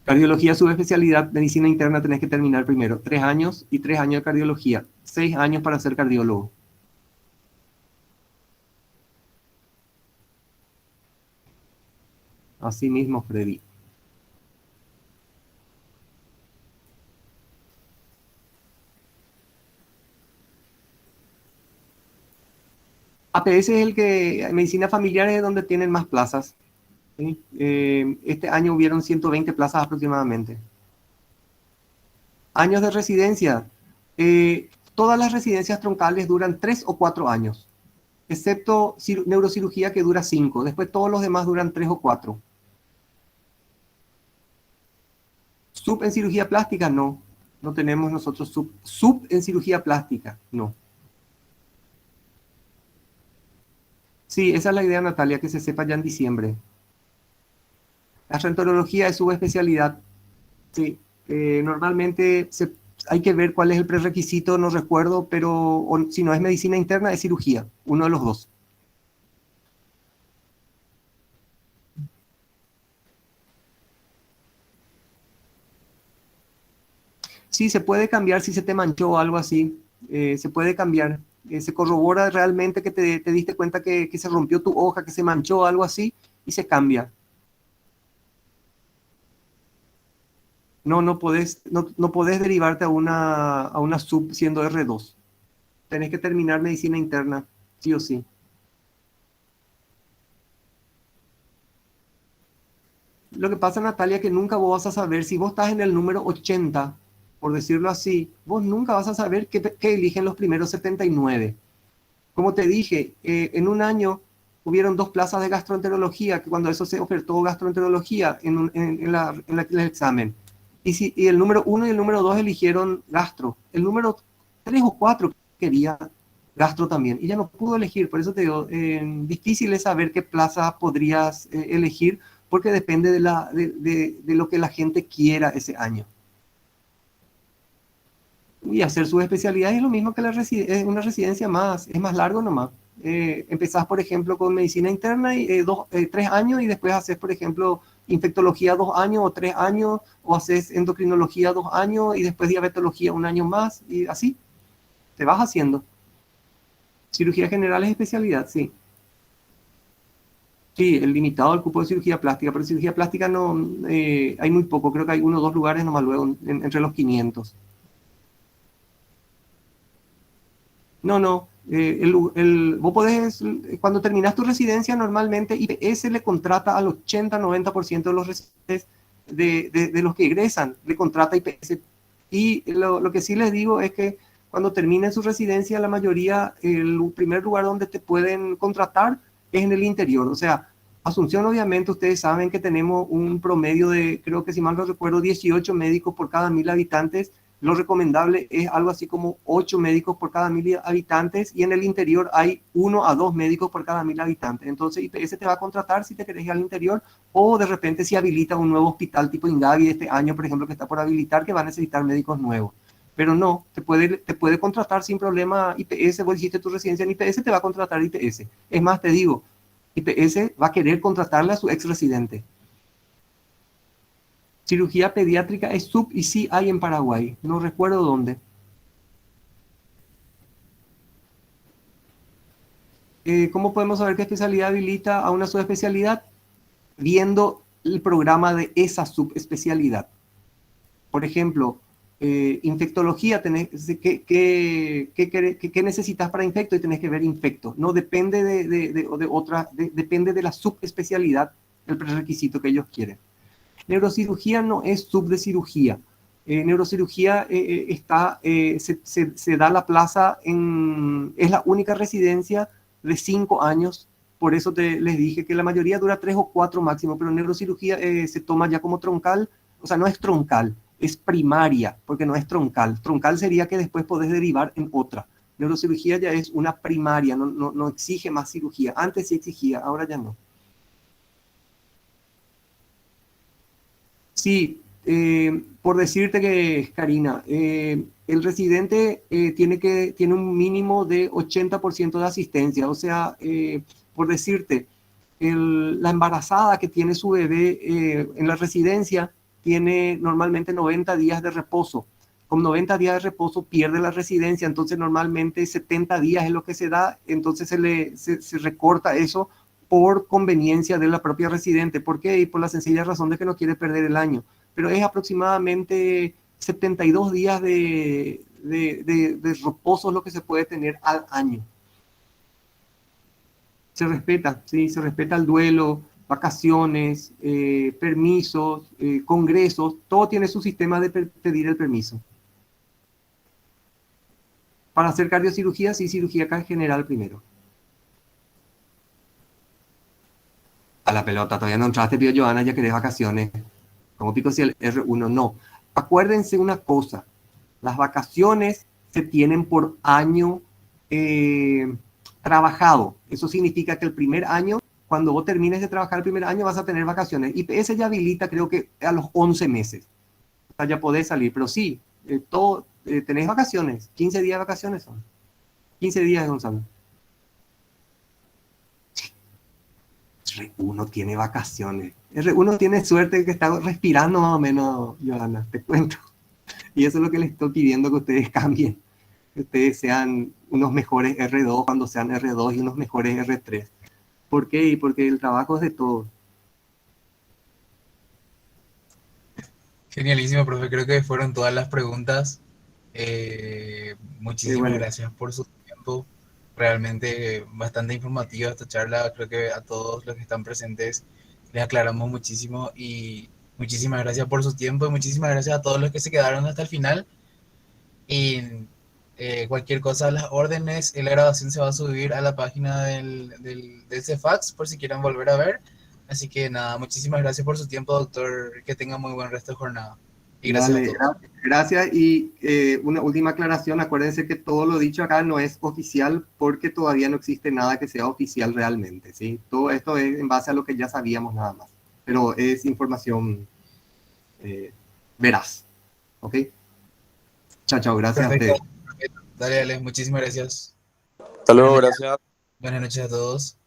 Cardiología, subespecialidad, medicina interna, tenés que terminar primero 3 años y 3 años de cardiología, 6 años para ser cardiólogo. Así mismo, Freddy. APS es el que, medicina familiar es donde tienen más plazas. ¿Sí? Este año hubieron 120 plazas aproximadamente. Años de residencia. Todas las residencias troncales duran 3 o 4 años, excepto neurocirugía que dura 5. Después todos los demás duran 3 o 4. Sub en cirugía plástica, no. No tenemos nosotros sub en cirugía plástica, no. Sí, esa es la idea, Natalia, que se sepa ya en diciembre. Gastroenterología es subespecialidad. Sí, normalmente hay que ver cuál es el prerequisito, no recuerdo, pero si no es medicina interna, es cirugía, uno de los dos. Sí, se puede cambiar si se te manchó o algo así, se puede cambiar. Se corrobora realmente que te diste cuenta que se rompió tu hoja, que se manchó o algo así, y se cambia. No, no podés derivarte a una sub siendo R2. Tenés que terminar medicina interna, sí o sí. Lo que pasa, Natalia, que nunca vos vas a saber, si vos estás en el número 80, por decirlo así, vos nunca vas a saber qué eligen los primeros 79. Como te dije, en un año hubieron 2 plazas de gastroenterología, que cuando eso se ofertó gastroenterología en el examen. Y el número 1 y el número 2 eligieron gastro. El número 3 o 4 quería gastro también. Y ya no pudo elegir. Por eso te digo, difícil es saber qué plaza podrías elegir, porque depende de lo que la gente quiera ese año. Y hacer su especialidad es lo mismo que una residencia más, es más largo nomás. Empezás, por ejemplo, con medicina interna y 3 años, y después haces, por ejemplo, infectología 2 años o 3 años, o haces endocrinología 2 años y después diabetología 1 año más, y así te vas haciendo. Cirugía general es especialidad, sí. Sí, el limitado al cupo de cirugía plástica, pero cirugía plástica no, hay muy poco, creo que hay 1 o 2 lugares nomás luego, entre los 500. No, no. Vos podés, cuando terminás tu residencia, normalmente IPS le contrata al 80-90% de los residentes de los que egresan, le contrata IPS. Y lo que sí les digo es que cuando terminen su residencia, la mayoría, el primer lugar donde te pueden contratar es en el interior. O sea, Asunción, obviamente, ustedes saben que tenemos un promedio de, creo que si mal no recuerdo, 18 médicos por cada 1000 habitantes. Lo recomendable es algo así como 8 médicos por cada 1000 habitantes, y en el interior hay 1 a 2 médicos por cada 1000 habitantes. Entonces IPS te va a contratar si te querés ir al interior, o de repente si habilita un nuevo hospital tipo Ingavi este año, por ejemplo, que está por habilitar, que va a necesitar médicos nuevos. Pero no, te puede contratar sin problema IPS. Vos hiciste tu residencia en IPS, te va a contratar IPS. Es más, te digo, IPS va a querer contratarle a su ex residente. Cirugía pediátrica es sub y sí hay en Paraguay, no recuerdo dónde. ¿Cómo podemos saber qué especialidad habilita a una subespecialidad? Viendo el programa de esa subespecialidad. Por ejemplo, infectología, ¿qué necesitas para infecto? Y tenés que ver infecto. No depende depende de la subespecialidad, el prerequisito que ellos quieren. Neurocirugía no es sub de cirugía. Neurocirugía se da la plaza es la única residencia de 5 años. Por eso les dije que la mayoría dura 3 o 4 máximo, pero neurocirugía se toma ya como troncal. O sea, no es troncal, es primaria, porque no es troncal. Troncal sería que después podés derivar en otra. Neurocirugía ya es una primaria, no exige más cirugía. Antes sí exigía, ahora ya no. Sí, por decirte que, Karina, el residente tiene un mínimo de 80% de asistencia. O sea, por decirte, la embarazada que tiene su bebé en la residencia tiene normalmente 90 días de reposo. Con 90 días de reposo pierde la residencia, entonces normalmente 70 días es lo que se da, entonces se recorta eso por conveniencia de la propia residente. ¿Por qué? Y por la sencilla razón de que no quiere perder el año. Pero es aproximadamente 72 días de reposo lo que se puede tener al año. Se respeta, sí, se respeta el duelo, vacaciones, permisos, congresos, todo tiene su sistema de pedir el permiso. Para hacer cardiocirugía, sí, cirugía general primero. A la pelota, todavía no entraste, Pío Joana, ya querés vacaciones. Como pico si el R1, no. Acuérdense una cosa, las vacaciones se tienen por año trabajado. Eso significa que el primer año, cuando vos termines de trabajar el primer año, vas a tener vacaciones. IPS ya habilita, creo que a los 11 meses. O sea, ya podés salir, pero sí, tenés vacaciones, 15 días de vacaciones son. 15 días, Gonzalo. R1 tiene vacaciones. R1 tiene suerte de que está respirando más o menos, Johanna, te cuento. Y eso es lo que les estoy pidiendo, que ustedes cambien. Que ustedes sean unos mejores R2 cuando sean R2 y unos mejores R3. ¿Por qué? Porque el trabajo es de todos. Genialísimo, profe. Creo que fueron todas las preguntas. Muchísimas Bueno, gracias por su tiempo. Realmente bastante informativa esta charla. Creo que a todos los que están presentes les aclaramos muchísimo, y muchísimas gracias por su tiempo y muchísimas gracias a todos los que se quedaron hasta el final. Y Cualquier cosa, las órdenes, la grabación se va a subir a la página del CEFAX por si quieren volver a ver. Así que nada, muchísimas gracias por su tiempo, doctor. Que tenga muy buen resto de jornada. Y gracias a Dale, todos. gracias. Y una última aclaración, acuérdense que todo lo dicho acá no es oficial porque todavía no existe nada que sea oficial realmente, ¿sí? Todo esto es en base a lo que ya sabíamos nada más, pero es información eh, veraz, ¿ok? Chao, chao, gracias a Perfecto. ustedes. Perfecto. Dale, dale, muchísimas gracias. Hasta Buenas luego, noches, gracias. buenas noches a todos.